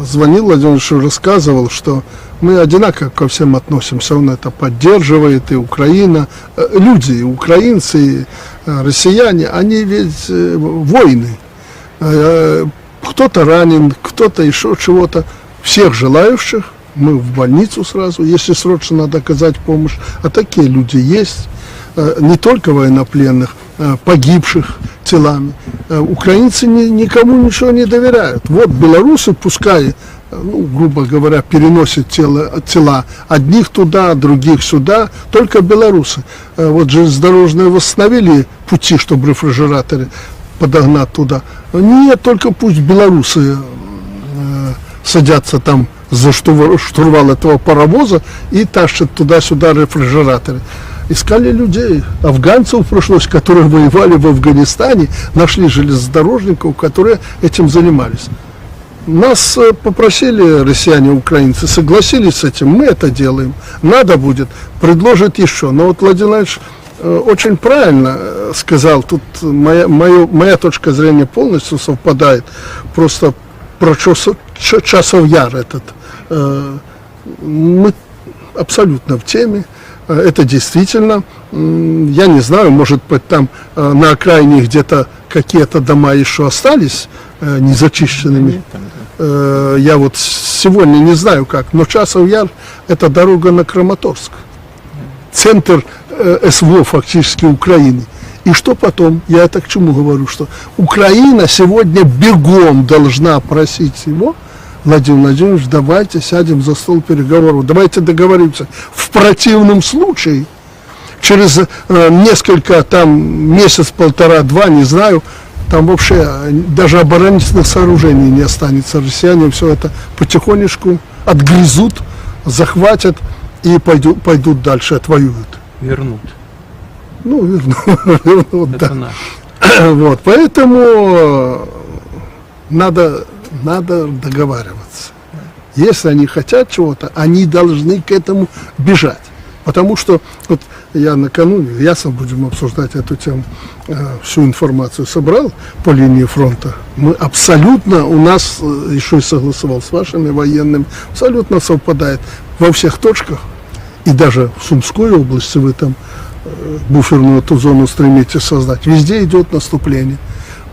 G: звонил Владимиру Владимировичу, рассказывал, что мы одинаково ко всем относимся, он это поддерживает, и Украина, люди, и украинцы, и россияне, они ведь воины. Кто-то ранен, кто-то еще чего-то. Всех желающих мы в больницу сразу, если срочно надо оказать помощь. А такие люди есть, не только военнопленных, погибших телами. Украинцы никому ничего не доверяют. Вот белорусы, пускай, грубо говоря, переносят тела одних туда, других сюда, только белорусы. Вот железнодорожные восстановили пути, чтобы рефрижераторы подогнать туда. Нет, только пусть белорусы садятся там за штурвал этого паровоза и тащат туда-сюда рефрижераторы. Искали людей, афганцев пришлось, которые воевали в Афганистане, нашли железнодорожников, которые этим занимались. Нас попросили россияне, украинцы, согласились с этим, мы это делаем. Надо будет, предложат еще. Но вот Владимир Владимирович очень правильно сказал, тут моя точка зрения полностью совпадает. Просто про Часов Яр этот. Мы абсолютно в теме. Это действительно, я не знаю, может быть, там на окраине где-то какие-то дома еще остались незачищенными. Я вот сегодня не знаю как, но Часов Яр – это дорога на Краматорск. Центр СВО фактически Украины. И что потом? Я это к чему говорю, что Украина сегодня бегом должна просить его: Владимир Владимирович, давайте сядем за стол переговоров, давайте договоримся. В противном случае, через несколько, там, месяц, полтора, два, не знаю, там вообще даже оборонительных сооружений не останется. Россияне все это потихонечку отгрызут, захватят и пойдут дальше, отвоюют.
O: Вернут.
G: Ну, вернут,
O: это
G: да.
O: наш.
G: Вот, поэтому надо договариваться. Если они хотят чего-то, они должны к этому бежать. Потому что, вот я накануне, ясно, будем обсуждать эту тему, всю информацию собрал по линии фронта. Мы абсолютно, у нас, еще и согласовал с вашими военными, абсолютно совпадает во всех точках. И даже в Сумской области вы там буферную эту зону стремитесь создать. Везде идет наступление.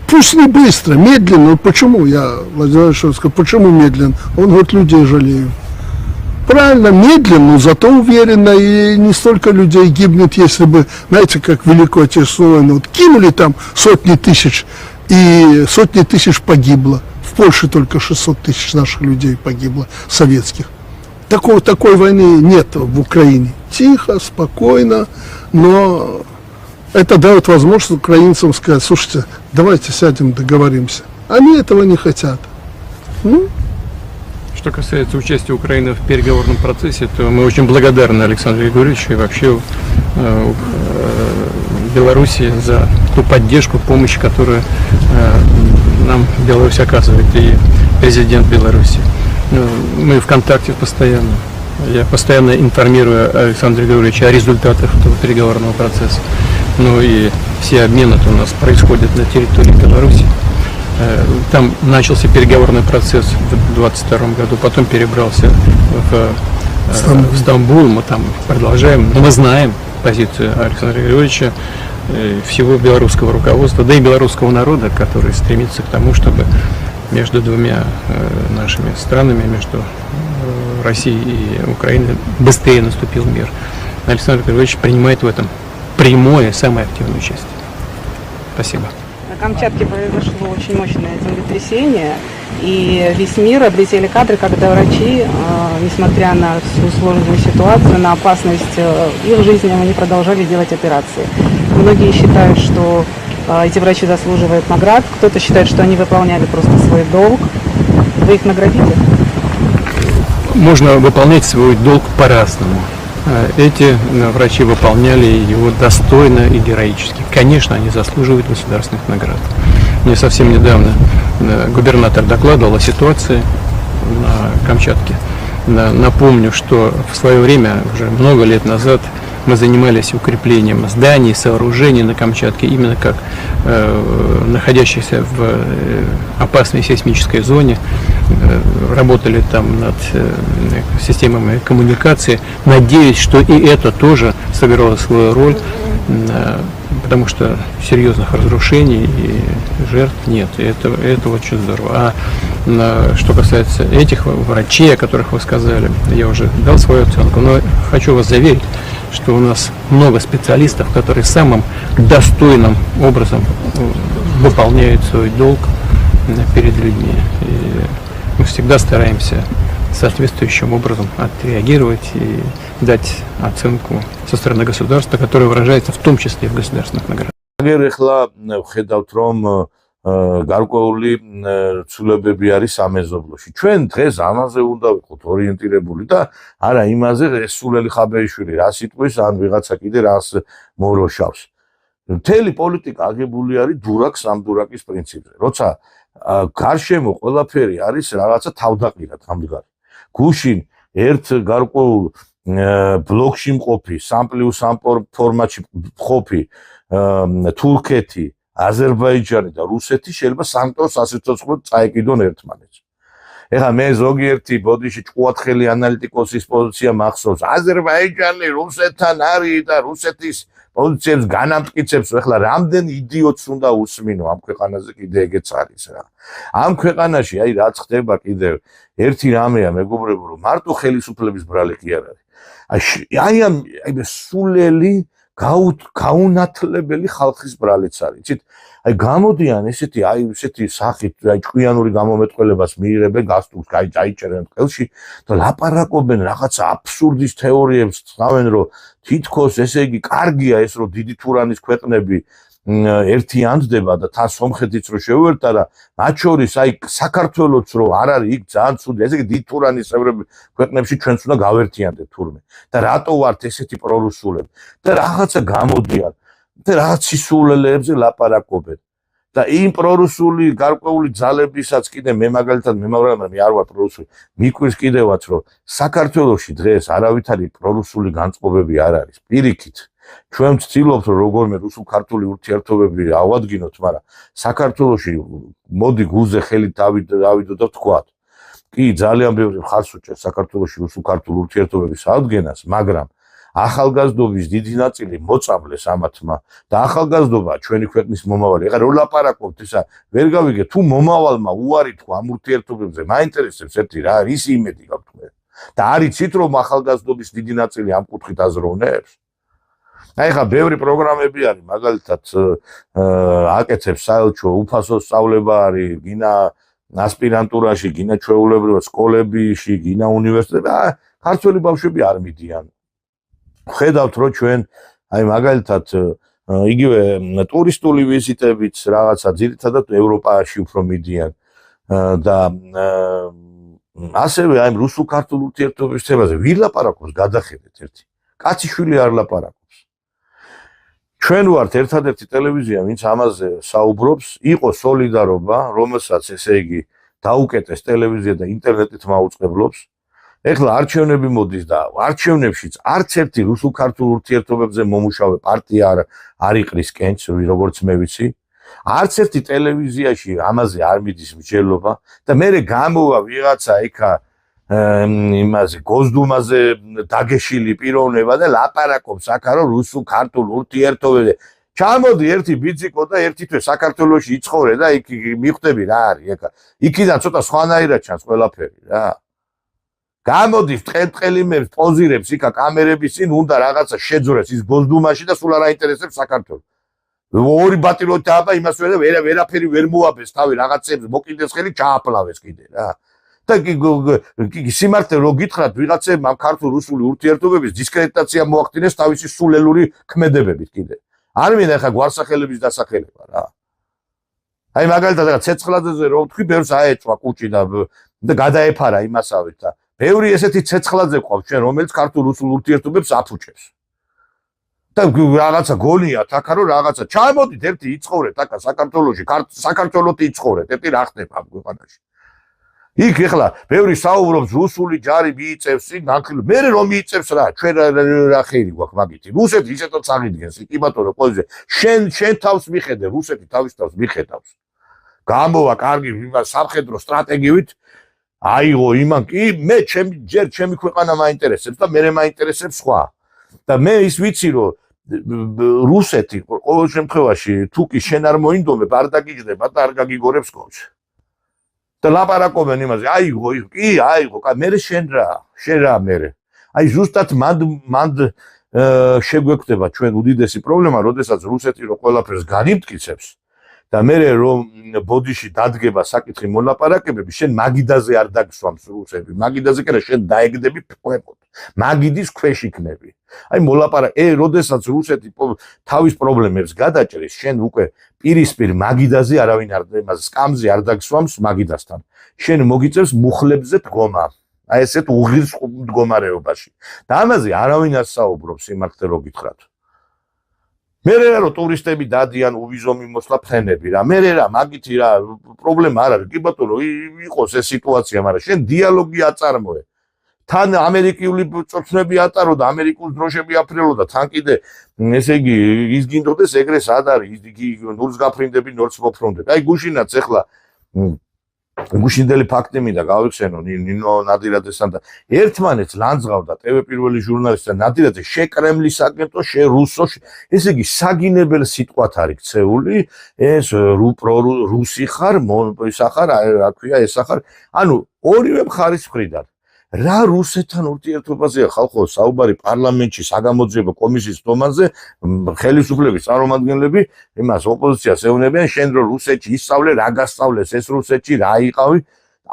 G: Пусть не быстро, медленно. Почему? Я Владимир Владимирович сказал, почему медленно? Он говорит, людей жалею. Правильно, медленно, но зато уверенно, и не столько людей гибнет, если бы, знаете, как в Великую Отечественную войну, вот кинули там сотни тысяч, и сотни тысяч погибло. В Польше только 600 тысяч наших людей погибло, советских. Такой войны нет в Украине. Тихо, спокойно, но это дает возможность украинцам сказать: слушайте, давайте сядем, договоримся. Они этого не хотят.
O: Что касается участия Украины в переговорном процессе, то мы очень благодарны Александру Григорьевичу и вообще Беларуси за ту поддержку, помощь, которую нам Беларусь оказывает, и президент Беларуси. Мы в контакте постоянно. Я постоянно информирую Александра Григорьевича о результатах этого переговорного процесса. Ну и все обмены у нас происходят на территории Беларуси. Там начался переговорный процесс в 2022 году, потом перебрался в Стамбул, мы там продолжаем. Но мы знаем позицию Александра Григорьевича, всего белорусского руководства, да и белорусского народа, который стремится к тому, чтобы между двумя нашими странами, между Россией и Украиной, быстрее наступил мир. Александр Григорьевич принимает в этом прямое, самое активное участие. Спасибо.
P: На Камчатке произошло очень мощное землетрясение, и весь мир облетели кадры, когда врачи, несмотря на всю сложную ситуацию, на опасность их жизни, они продолжали делать операции. Многие считают, что эти врачи заслуживают наград, кто-то считает, что они выполняли просто свой долг. Вы их наградите?
O: Можно выполнять свой долг по-разному. Эти врачи выполняли его достойно и героически. Конечно, они заслуживают государственных наград. Мне совсем недавно губернатор докладывал о ситуации на Камчатке. Напомню, что в свое время, уже много лет назад, мы занимались укреплением зданий, сооружений на Камчатке, именно как находящихся в опасной сейсмической зоне, работали там над системами коммуникации. Надеюсь, что и это тоже сыграло свою роль, потому что серьезных разрушений и жертв нет. И это очень здорово. А что касается этих врачей, о которых вы сказали, я уже дал свою оценку, но хочу вас заверить, что у нас много специалистов, которые самым достойным образом выполняют свой долг перед людьми. И мы всегда стараемся соответствующим образом отреагировать и дать оценку со стороны государства, которая выражается в том числе и в государственных наградах.
A: გარკვეული ცვლილებები არის სამეზობლოში. ჩვენ დღეს ამაზე უნდა ვიყოთ ორიენტირებული და არა იმაზე სულელი ხაბეიშვილი რა სიტყვის ან ვიღაცა კიდე რას მოროშავს. მთელი პოლიტიკა აგებული არის დურაკს ამ დურაკის პრინციპზე. როცა გარშემო ყველაფერი არის რაღაცა თავდაყირად ამდგარი. გუშინ ერთ გარკვეულ ბლოკში მყოფი, 3+3 ფორმატში მყოფი თურქეთი, აზერბაიჯანი და რუსეთი შეიძლება სანქტოს სასიცოცხლოდ წაეკიდონ ერთმანეთს. ეხლა მე ზოგიერთი ბოდიში ჭუათხელი ანალიტიკოსის პოზიცია მახსოვს. აზერბაიჯანი რუსეთთან არის და რუსეთის პოზიციებს განამტკიცებს. ეხლა რამდენ იდიოტს უნდა უსმინო ამ ქვეყანაზე კიდე ეგეც არის რა. ამ ქვეყანაში აი რაც ხდება კიდევ ერთი რამეა მეგობრებო, რომ მარტო ხელისუფლების ბრალი კი არ არის. აი ამ სულელი გაუნათლებელი ხალხის ბრალიც არის. იცით, აი გამოდიან ესეთი სახით, აი ჭკვიანური გამომეტყველებას მიიღებენ გასტურს, აიჭერენ ყელში და ლაპარაკობენ რაღაცა აბსურდის თეორიებს, ცხავენ რომ თითქოს ესე იგი კარგია ეს რომ დიდი თურანის ქვეყნები ერთიანდება და თან სომხეთიც რო შეუერთდა და მათ შორის აი საქართველოც რო არ არის იქ ძალიან ცუდი, ესე იგი დიდი თურანის ქვეყნებში ჩვენც უნდა გავერთიანდეთ თურმე. და რატო ვართ ესეთი პრორუსულები? და რაღაცა გამოდიან და რაღაც სისულელეებზე ლაპარაკობენ. და იმ პრორუსული გარკვეული ძალებისაც კიდე მე მაგალითად მე არ ვარ პრორუსული. მიკვირს კიდევაც რომ საქართველოში დღეს არავითარი პრორუსული განწყობები არ არის. პირიქით ჩვენ ვცდილობთ რომ როგორმე რუსულ-ქართული ურთიერთობები ავადგინოთ, მაგრამ საქართველოში მოდი გულზე ხელით დავიდო და ვთქვათ. კი, ძალიან ბევრი მხარს უჭერს საქართველოში რუსულ-ქართულ ურთიერთობების აღდგენას, მაგრამ ახალგაზრდობის დიდი ნაწილი მოწამლეს ამათმა და ახალგაზრდობა ჩვენი ქვეყნის მომავალი. ეხლა რო ლაპარაკობთ ისა, ვერ გავიგე თუ მომავალმა უარი თქვა ამ ურთიერთობებზე, მაინტერესებს ერთი რა არის იმედი გაქვთ მე. და არიცით რომ ახალგაზრდობის დიდი ნაწილი ამ კუთხით აზროვნებს? აი ხა ბევრი პროგრამები არის, მაგალითად აკეთებს საელჩო უფასო სწავლება არის, გინა ასპირანტურაში, გინა ჩვეულებრივად სკოლებში, გინა უნივერსიტეტებში, ქართველი ბავშვები არ მიდიან. ხედავთ რომ ჩვენ აი მაგალითად იგივე ტურისტული ვიზიტებით რაღაცა ძირითადად ევროპაში უფრო მიდიან და ასევე აი რუსულ-ქართულ ურთიერთობების თემაზე ვინ ლაპარაკობს გადახედეთ ერთი. კაციშვილი არ ლაპარაკობს. ჩვენ ვართ ერთადერთი ტელევიზია, ვინც ამაზე საუბრობს, იყო სოლიდარობა, რომელსაც ესე იგი დაუკეტეს ტელევიზია და ინტერნეტით მაუწყებლობს. ეხლა არჩევნები მოდის და არჩევნებშიც არც ერთი რუსულ-ქართულ ურთიერთობებზე მომუშავე პარტია არ იყრის კენჭს, როგორც მე ვიცი. არც ერთი ტელევიზიაში ამაზე არ მიდის მსჯელობა და მე გამოვა ვიღაცა ეხა იმაზე გოსდუმაზე დაგეშილი პიროვნება და ლაპარაკობს აქა რომ რუსულ-ქართულ ურთიერთობებზე ჩამოდი ერთი ბიძიკო და ერთი თვე საქართველოში იცხოვრე და იქ მიხვდები რა არის ეხა. იქიდან ცოტა სხვანაირად ჩანს ყველაფერი რა. გამოდის ტყელიმებს პოზირებს იქა კამერების წინ უნდა რაღაცა შეძრეს ის გოსდუმაში და სულ არ აინტერესებს საქართველოს. ორი ბატილოთი დააბა იმას ვერაფერი ვერ მოაბეს თავი რაღაცებს მოკიდეს ხელი ჩააპლავეს კიდე რა. და კი სიმართლე რო გითხრათ ვიღაცებმა ამ ქართულ რუსული ურთიერთობების დისკრედიტაცია მოახდინეს თავისი სულელური ქმედებებით კიდე. არ მინდა ხა გვარსახელების დასახელება რა. აი მაგალითად რა ცეცხლაძეზე რო ვთქვი ბევრს აეწვა კუჭი და გადაეფარა იმასავით და ბევრი ესეთი ცეცხლაძე ყავს ჩვენ რომელიც ქართულ რუსულ ურთიერთობებს აფუჭებს. და რაღაცა გონია თაკა რომ რაღაცა ჩამოდით ერთი იცხოვრეთ აკა საქართველოში საქართველოსი იცხოვრეთ ერთი რა ხდება ამ ქვეყანაში. იქ ეხლა ბევრი საუბრობს რუსული ჯარი მიიწევს წინ განხილვა მე რომ მიიწევს რა ჩვენ რა ხერი გვაქვს მაგითი რუსეთი ისეთაც აღიდგენს კი ბატონო ყოველზე შენ თავს მიხედე რუსეთი თავის თავს მიხედავს გამოვა კარგი სამხედრო სტრატეგიით აიღო იმან კი მე ჯერ ჩემი ქვეყანა მაინტერესებს და მე მაინტერესებს სხვა და მე ის ვიცი რომ რუსეთი ყოველ შემთხვევაში თუ კი შენ არ მოინდომებ არ დაგიჯდება და არ გაგიგორებს კოჩ და ლაპარაკობენ იმაზე აიღო კი აიღო მე შენ რა მე აი ზუსტად მანდ შეგვეკვდება ჩვენ უდიდესი პრობლემა როდესაც რუსეთი რო ყველაფერს განიმტკიცებს და მე რომ ბოდიში დადგება საკითხი მოლაპარაკებები შენ მაგიდაზე არ დაგსვამს რუსები მაგიდაზე კი რა შენ დაეგდები ფლეპოთ მაგიდის ქვეშ იქნები აი როდესაც რუსეთი თავის პრობლემებს გადაჭრის შენ უკვე პირისპირ მაგიდაზე არავინ არ იმას სკამზე არ დაგსვამს მაგიდასთან შენ მოგიწევს მუხლებზე დგომა აი ესეთ უღირს მდგომარეობაში და ამაზე არავინ არ საუბრობს სიმართლე რო გითხრათ მე რა ტურისტები დადიან უვიზო მიმოსვლა ფრენები რა მე რა მაგითი რა პრობლემა არ არის კი ბატონო იყოს ეს სიტუაცია მაგრამ შენ დიალოგი აწარმოე თან ამერიკული წოცნები ატარო და ამერიკულ დროშები აფრინო და თან კიდე ესე იგი ის გინდოდეს ეგრე სად არის იგი ნურს გაფრინდები ნორს მოფრონდები აი გუშინაც ეხლა გუშინდელი ფაქტი მინდა გავიხსენო ნინო ნადირაძესთან და ერთმანეთს ლანძღავდა ტv პირველი ჟურნალისტი ნადირაძე შეკრემლის აგენტო რუსო ესე იგი საგინებელ სიტყვათ არის ქცეული ეს რუსი ხარ ისახარ რა ქვია ესახარ ანუ ორივე მხარის მხრიდან რა რუსეთთან ურთიერთობაზეა ხალხო საუბარი პარლამენტში საგამოძიებო კომისიის დომაზე ხელისუფლების წარმომადგენლები იმას ოპოზიციას ეუბნებიან შენ რო რუსეთში ისწავლე რა გასწავლეს ეს რუსეთში რა იყავი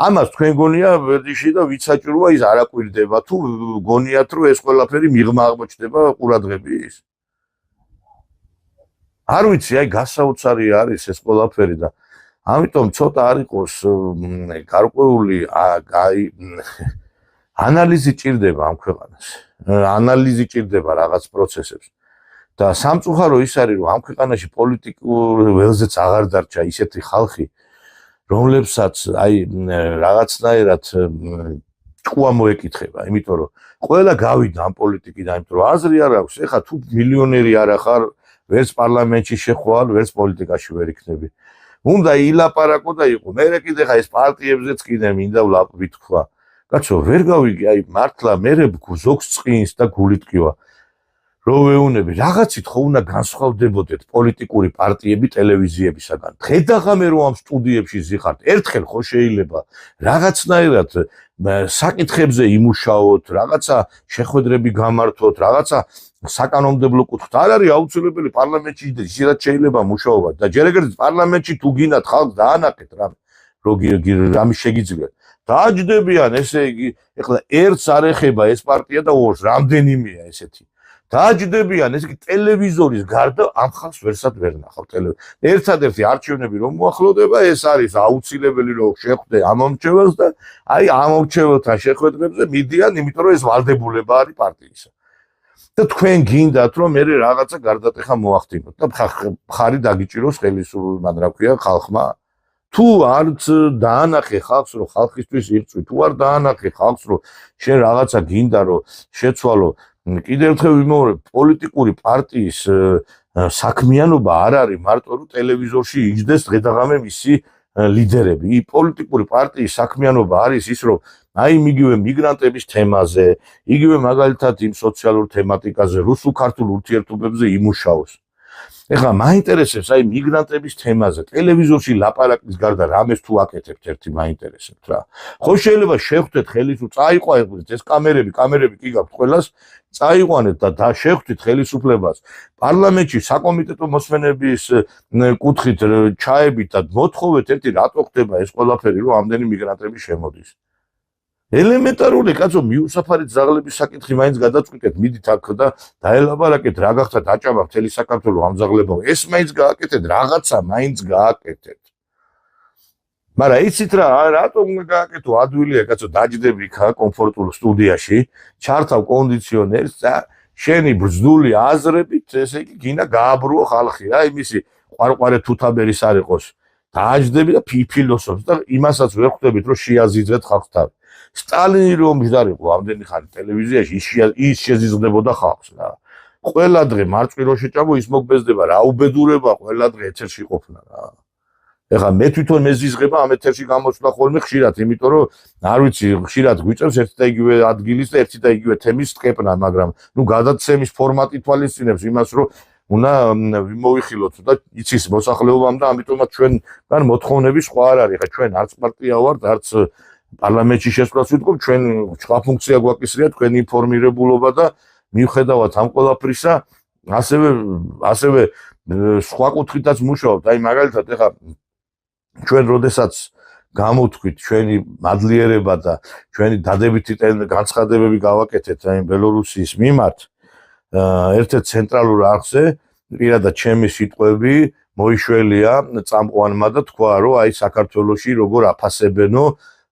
A: ამას თქვენ გონია ვერდიში და ვიცაჭროა ის არ აკვირდება თუ გონიათ რომ ეს ყველაფერი მიღმა აღმოჩნდება ყურადღების არ ვიცი აი გასაოცარი არის ეს ყველაფერი და ამიტომ ცოტა არ იყოს გარკვეული ანალიზი ჭირდება ამ ქვეყანას ანალიზი ჭირდება რაღაც პროცესებს და სამწუხარო ის არის რომ ამ ქვეყანაში პოლიტიკურ ველზეც აღარ დარჩა ისეთი ხალხი რომლებსაც აი რაღაცნაირად ჭკუა მოეკითხება იმიტომ რომ ყველა გავიდა ამ პოლიტიკიდან იმიტომ რომ აზრი არ აქვს ეხა თუ მილიონერი არ ახარ ვერც პარლამენტში შეხვალ ვერც პოლიტიკაში ვერ იქნები უნდა ილაპარაკო და იყო მე კიდე ხა ეს პარტიებზეც კიდე მინდა ვთქვა კაცო ვერ გავიგე აი მართლა მე ზოგს წინს და გული ტკივა რო ვეუნები რაღაცით ხო უნდა განსხვავდებოდეთ პოლიტიკური პარტიები ტელევიზიებისაგან ხედაღამე რომ ამ სტუდიებში ზიხართ ერთხელ ხო შეიძლება რაღაცნაირად საკითხებზე იმუშაოთ რაღაცა შეხვედრები გამართოთ რაღაცა საკანონმდებლო კუთხით არ არის აუცილებელი პარლამენტში ისედაც შეიძლება მუშაობა და ჯერ ეგრეთ პარლამენტში თუ გინდათ ხალხს დაანახეთ რამე შეგიძლიათ დააჯდებიან ესე იგი ეხლა ერთს არ ეხება ეს პარტია და ორს რამდენიმეა ესეთი დააჯდებიან ეს იგი ტელევიზორის გარდა ამ ხალხს ვერსად ვერ ნახავ ერთადერთი არჩევნები რომ მოახლოვდება ეს არის აუცილებელი რომ შეხვდე ამომრჩეველს და აი ამომრჩეველთან შეხვედრებზე მიდიან იმიტომ რომ ეს ვალდებულება არის პარტიისა და თქვენ გინდათ რომ მე რაღაცა გარდატეხა მოახდინოთ და მხარი დაგიჭიროს ხელისუფლებამ რა ქვია ხალხმა თუ არც დაანახე ხალხს რომ ხალხისთვის იღწვი თუ არ დაანახე ხალხს რომ შენ რაღაცა გინდა რომ შეცვალო კიდევ ერთხელ ვიმეორებ პოლიტიკური პარტიის საქმიანობა არ არის მარტო რომ ტელევიზორში იჯდეს დღედაღამე მისი ლიდერები პოლიტიკური პარტიის საქმიანობა არის ის რომ აი იგივე მიგრანტების თემაზე იგივე მაგალითად იმ სოციალურ თემატიკაზე რუსულ-ქართულ ურთიერთობებზე იმუშაოს ეხლა მაინტერესებს აი მიგრანტების თემაზე ტელევიზორში ლაპარაკის გარდა რამეს თუ აკეთებთ ერთი მაინტერესებთ რა. ხო შეიძლება შევხვდეთ ხელის წაიყვანეთ ეს კამერები კი გაქვთ ყველას წაიყვანეთ და შევხვდით ხელისუფლებას პარლამენტში საკომიტეტო მოსმენების კუთხით ჩაებით და მოთხოვეთ ერთი რატო ხდება ეს ყველაფერი რომ ამდენი მიგრანტები შემოდის. ელემენტარული კაცო მიუსაფარით ზაღლების საკითხი მაინც გადაწყვეტეთ მიდით აქ და დაელაპარაკეთ რა გახდა დაჭამა მთელი საქართველოს ამ ზაღლებამ ეს მაინც გააკეთეთ რაღაცა მაინც გააკეთეთ მაგრამ იცით რა რატომ გააკეთო ადვილია კაცო დაჯდები იქა კომფორტულ სტუდიაში ჩართავ კონდიციონერს და შენი ბრძდული აზრებით ესე იგი გინდა გააბრუო ხალხი რა იმისი ყვარყვარე თუთაბერის არ იყოს დაჯდები და ფიფილოსოფს და იმასაც ვერ ხვდებით რომ შეაზიძვეთ ხალხთან სტალინი რომ მჯდარიყო ამდენი ხანი ტელევიზიაში ის შეზიზღდებოდა ხალხს რა. ყველა დღე მარწყვი რო შეჭამო ის მოგბეზდება რა უბედურება ყველა დღე ეთერში ყოფნა რა. ეხლა მე თვითონ მეზიზღება ამ ეთერში გამოსვლა ხოლმე ხშირად, იმიტომ რომ არ ვიცი, ხშირად გვიწევს ერთი და იგივე ადგილის და ერთი და იგივე თემის ტყეპნა, მაგრამ ნუ გადაცემის ფორმატი თვალისწინებს იმას, რომ უნდა მოვიხილოთ და იცის მოსახლეობამ და ამიტომაც ჩვენგან მოთხოვნები სხვა არ არის. ხა ჩვენ არც პარტია ვართ, არც პარლამენტში შესვლას ვიტყობ, ჩვენ სხვა ფუნქცია გვაკისრია თქვენი ინფორმირებულობა და მიუხედავად ამ ყველაფრისა, ასევე სხვა კუთხითაც მუშაობთ. აი მაგალითად ეხა ჩვენ როდესაც გამოვთქვით ჩვენი მადლიერება და ჩვენი დადებითი განცხადებები გავაკეთეთ აი ბელორუსიის მიმართ, ერთ-ერთ ცენტრალურ არხზე პირადად ჩემი სიტყვები მოიშველია წამყვანმა და თქვა, რომ აი საქართველოში როგორ აფასებენო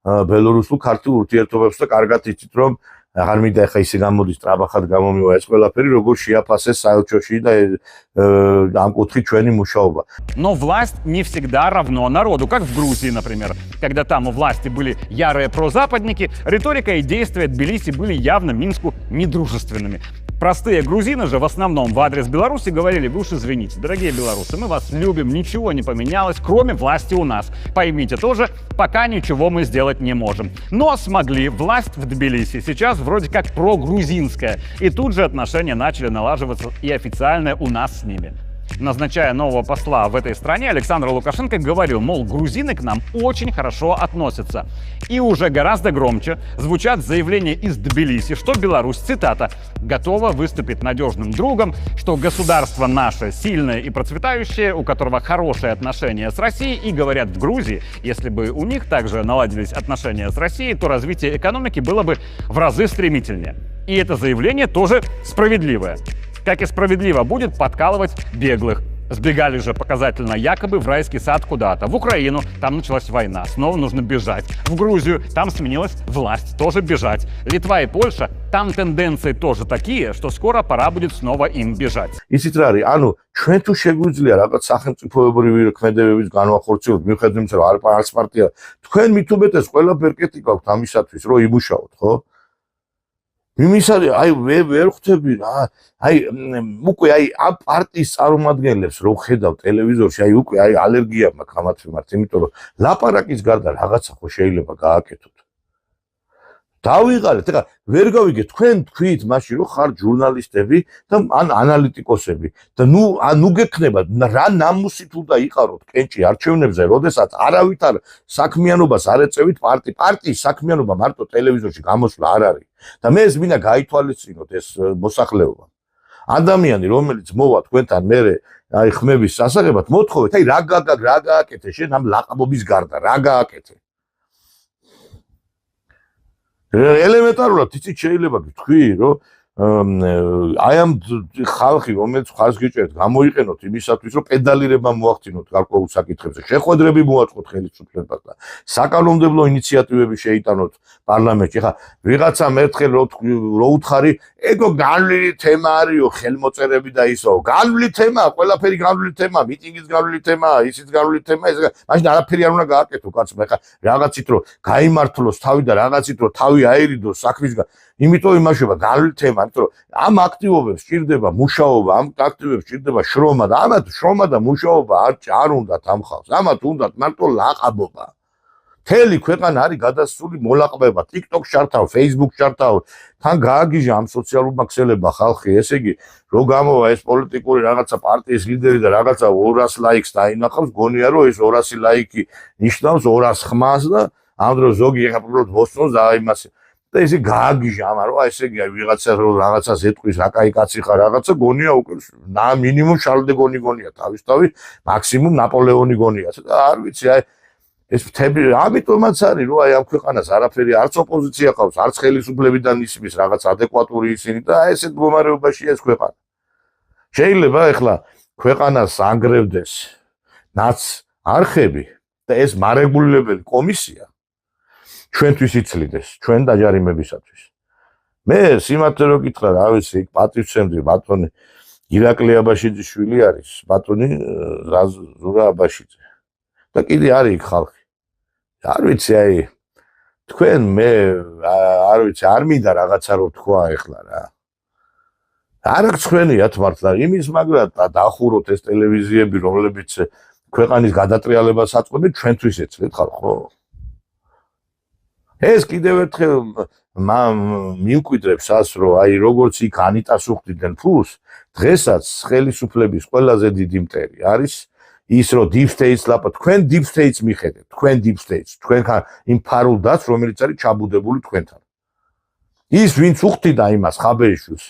A: ბელორუსულ ქართულ ურთიერთობებს და კარგად იცით რომ აღარ მინდა ეხა ისე გამოდის ტრაბახად გამომივა ეს ყველაფერი როგორ შეაფასეს საელჩოში და ამ კუთხით ჩვენი მუშაობა.
S: Но власть не всегда равно народу, как в Грузии, например. Когда там у власти были ярые прозападники, риторика и действия Тбилиси были явно Минску недружественными. Простые грузины же в основном в адрес Беларуси говорили: вы уж извините, дорогие белорусы, мы вас любим, ничего не поменялось, кроме власти у нас. Поймите тоже, пока ничего мы сделать не можем. Но смогли, власть в Тбилиси сейчас вроде как прогрузинская. И тут же отношения начали налаживаться и официальные у нас с ними. Назначая нового посла в этой стране, Александр Лукашенко говорил, мол, грузины к нам очень хорошо относятся. И уже гораздо громче звучат заявления из Тбилиси, что Беларусь, цитата, готова выступить надежным другом, что государство наше сильное и процветающее, у которого хорошие отношения с Россией, и говорят в Грузии, если бы у них также наладились отношения с Россией, то развитие экономики было бы в разы стремительнее. И это заявление тоже справедливое. Как и справедливо будет подкалывать беглых. Сбегали же показательно якобы в райский сад куда-то. В Украину, там началась война, снова нужно бежать. В Грузию, там сменилась власть, тоже бежать. Литва и Польша, там тенденции тоже такие, что скоро пора будет снова им бежать.
A: Იცით რა არის, ანუ ჩვენ თუ შეგვიძლია რაღაც სახელმწიფოებრივი ქმედებების განვახორციელოთ, მიუხედავად იმისა, რომ არც პარტია, თქვენ მით უმეტეს ყველაფერი კეთი გაქვთ ამისათვის, რომ იმუშაოთ, ხო? მიმისარი აი ვერ ხვდები რა აი უკვე აი ამ პარტიის წარმომადგენლებს რო ხედავ ტელევიზორში აი უკვე აი ალერგია მაქვს ამათ მიმართ იმიტომ რომ ლაპარაკის გარდა რაღაცა ხო შეიძლება გააკეთოთ დავიღალეთ ეხლა ვერ გავიგეთ თქვენ თქვით მაშინ რომ ხარ ჟურნალისტები და ან ანალიტიკოსები და ნუ გექნება რა ნამუსით უნდა იყაროთ კენჭი არჩევნებზე როდესაც არავითარ საქმიანობას არ ეწევით პარტიის საქმიანობა მარტო ტელევიზორში გამოსვლა არ არის და მე ეს მინდა გაითვალისწინოთ ეს მოსახლეობა ადამიანი რომელიც მოვა თქვენთან მე აი ხმების სასაღებად მოთხოვეთ აი რა გააკეთე შენ ამ ლაყბობის გარდა რა გააკეთე ელემენტარულად იცით შეიძლება გითქვი რომ აი ამ ხალხი რომელიც ხარს გიჭერთ გამოიყენოთ იმისათვის რომ პედალირება მოახდინოთ გარკვეულ საკითხებზე შეხვედრები მოაწყოთ ხელისუფლებას და საკანონმდებლო ინიციატივები შეიტანოთ პარლამენტში ხა ვიღაცა მერთხელ რო უთხარი ეგო განვლილი თემა არისო ხელმოწერები და ისო განვლილი თემა ყველაფერი განვლილი თემა მიტინგის განვლილი თემა ისიც განვლილი თემა ეს მაშინ არაფერი არ უნდა გააკეთო კაცმა ხა რაღაცით რომ გაიმართლოს თავი და რაღაცით რომ თავი აერიდოს საქმისგან იმიტომ იმაშობა განვლილი თემა იმიტომ რომ ამ აქტივობებს სჭირდება მუშაობა ამ აქტივობებს სჭირდება შრომა და ამათ შრომა და მუშაობა არ უნდათ ამ ხალხს ამათ უნდათ მარტო ლაყაბობა მთელი ქვეყანა არის გადასული მოლაყბება, TikTok შართავ, Facebook შართავ, თან გააგიჟა ამ სოციალურმა ქსელებმა ხალხი, ესე იგი, რო გამოვა ეს პოლიტიკური რაღაცა პარტიის ლიდერი და რაღაცა 200 ლაიქს დაინახავს, გონია რომ ეს 200 ლაიქი ნიშნავს 200 ხმას და ამ დროს ზოგი ეხა უბრალოდ მოსწონს და იმას და ესე გააგიჟა ამა რომ ესე იგი ვიღაცა რო რაღაცას ეტყვის რა კაი კაცი ხარ რაღაცა გონია უკვე მინიმუმ შარლ დე გონი გონია თავისთავად მაქსიმუმ ნაპოლეონი გონია და არ ვიცი აი ეს მთები ამიტომაც არის რომ აი ამ ქვეყანას არაფერი არც ოპოზიცია ყავს არც ხელისუფლებიდან ისმის რაღაც ადეკვატური ისინი და აი ესეთ მდგომარეობაშია ეს ქვეყანა შეიძლება ეხლა ქვეყანას ანგრევდეს ნაც არხები და ეს მარეგულირებელი კომისია ჩვენთვის იცლიდეს ჩვენ დაჯარიმებისათვის მე სიმართლე რო გითხრა რა ვიცი პატივცემდი ბატონი ირაკლი აბაშიძის შვილი არის ბატონი ზურა აბაშიძე და კიდე არის იქ ხალხი არ ვიცი აი თქვენ მე არ ვიცი არ მინდა რაღაცა რო თქვა ეხლა რა არ გწვენიათ მართლა იმის მაგრამ დახუროთ ეს ტელევიზიები რომლებიც ქვეყანის გადატრიალებას აწყობენ ჩვენთვის ეცლით ხალხო ეს კიდევ ერთხელ მივკვიდრებს ას რომ აი როგორც იქ ანიტას უხდიდნენ ფულს დღესაც ხელისუფლების ყველაზე დიდი მტერი არის ის რომ deep states ლაპარაკობთ თქვენ deep states მიხედეთ თქვენ deep states თქვენთან იმ ფარულ დას რომელიც არის ჩაბუდებული თქვენთან ის ვინც უხდიდა იმას ხაბერიშვილს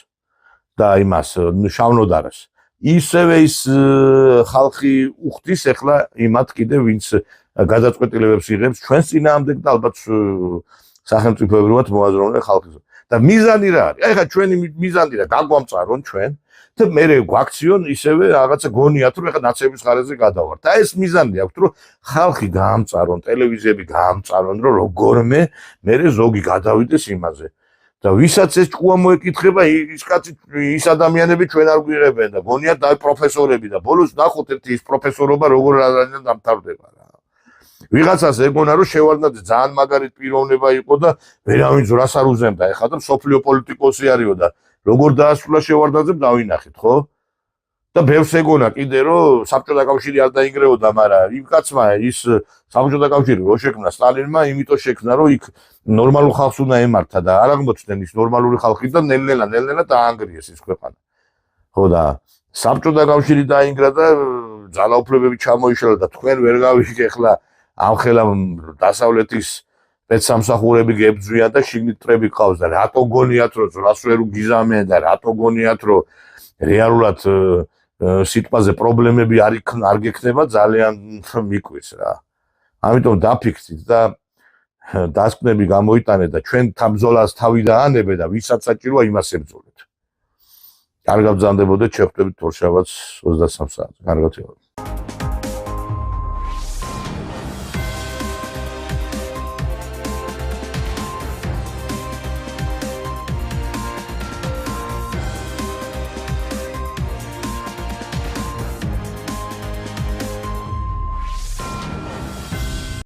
A: და იმას შავნოდარას ისევე ის ხალხი უხდის ეხლა იმათ კიდე ვინც გადაწყვეტილებებს იღებს ჩვენს წინააღმდეგ და ალბათ სახელმწიფოებრივად მოაზროვნე ხალხის და მიზანი რა არის აი ხა ჩვენი მიზანი რა გაგვამწარონ ჩვენ და მე გვაქციონ ისევე რაღაცა გონიათ რომ ეხლა ნაცების ხარეზე გადავართ და ეს მიზანი აქვს რომ ხალხი გაამწარონ ტელევიზიები გაამწარონ რომ როგორმე მე ზოგი გადავიდეს იმაზე და ვისაც ეს ჭკუა მოეკითხება ის კაცი ის ადამიანები ჩვენ არ გვიღებენ და გონიათ და პროფესორები და ბოლოს ნახოთ ერთი ის პროფესორობა როგორ არიან დამთავრდება რა ვიღაცას ეგონა რომ შევარდნაძე ძალიან მაგარი პიროვნება იყო და ვერავინ ძრას არ უზემდა ეხლა და სოფლიო პოლიტიკოსი არისო და როგორ დაასრულა შევარდნაძემ დავინახეთ ხო და ბევრს ეგონა კიდე რომ საბჭოთა კავშირი არ დაინგრეოდა მაგრამ იმ კაცმა ის საბჭოთა კავშირი რო შექმნა სტალინმა იმიტომ შექმნა რომ იქ ნორმალურ ხალხს უნდა ემართა და არ აღმოჩნდნენ ის ნორმალური ხალხი და ნელ-ნელა დაანგრიეს ის ქვეყანა ხო და საბჭოთა კავშირი დაინგრა და ძალაუფლებები ჩამოიშალა და თქვენ ვერ გავიგე ახლა ამხელა დასავლეთის სპეცსამსახურები გებძვიან და შიგნით მტრები ყავს და რატო გონიათ რომ ძრას ვერ უგიზამენ და რატო გონიათ რომ რეალურად სიტყვაზე პრობლემები არ გექნება ძალიან მიკვირს რა ამიტომ დაფიქრდით და დასკვნები გამოიტანეთ და ჩვენ თამბზოლას თავი დაანებე და ვისაც საჭიროა იმას ებრძოლეთ კარგად ბრძანდებოდეთ შეხვდებით თორშაბათს 23 საათზე კარგად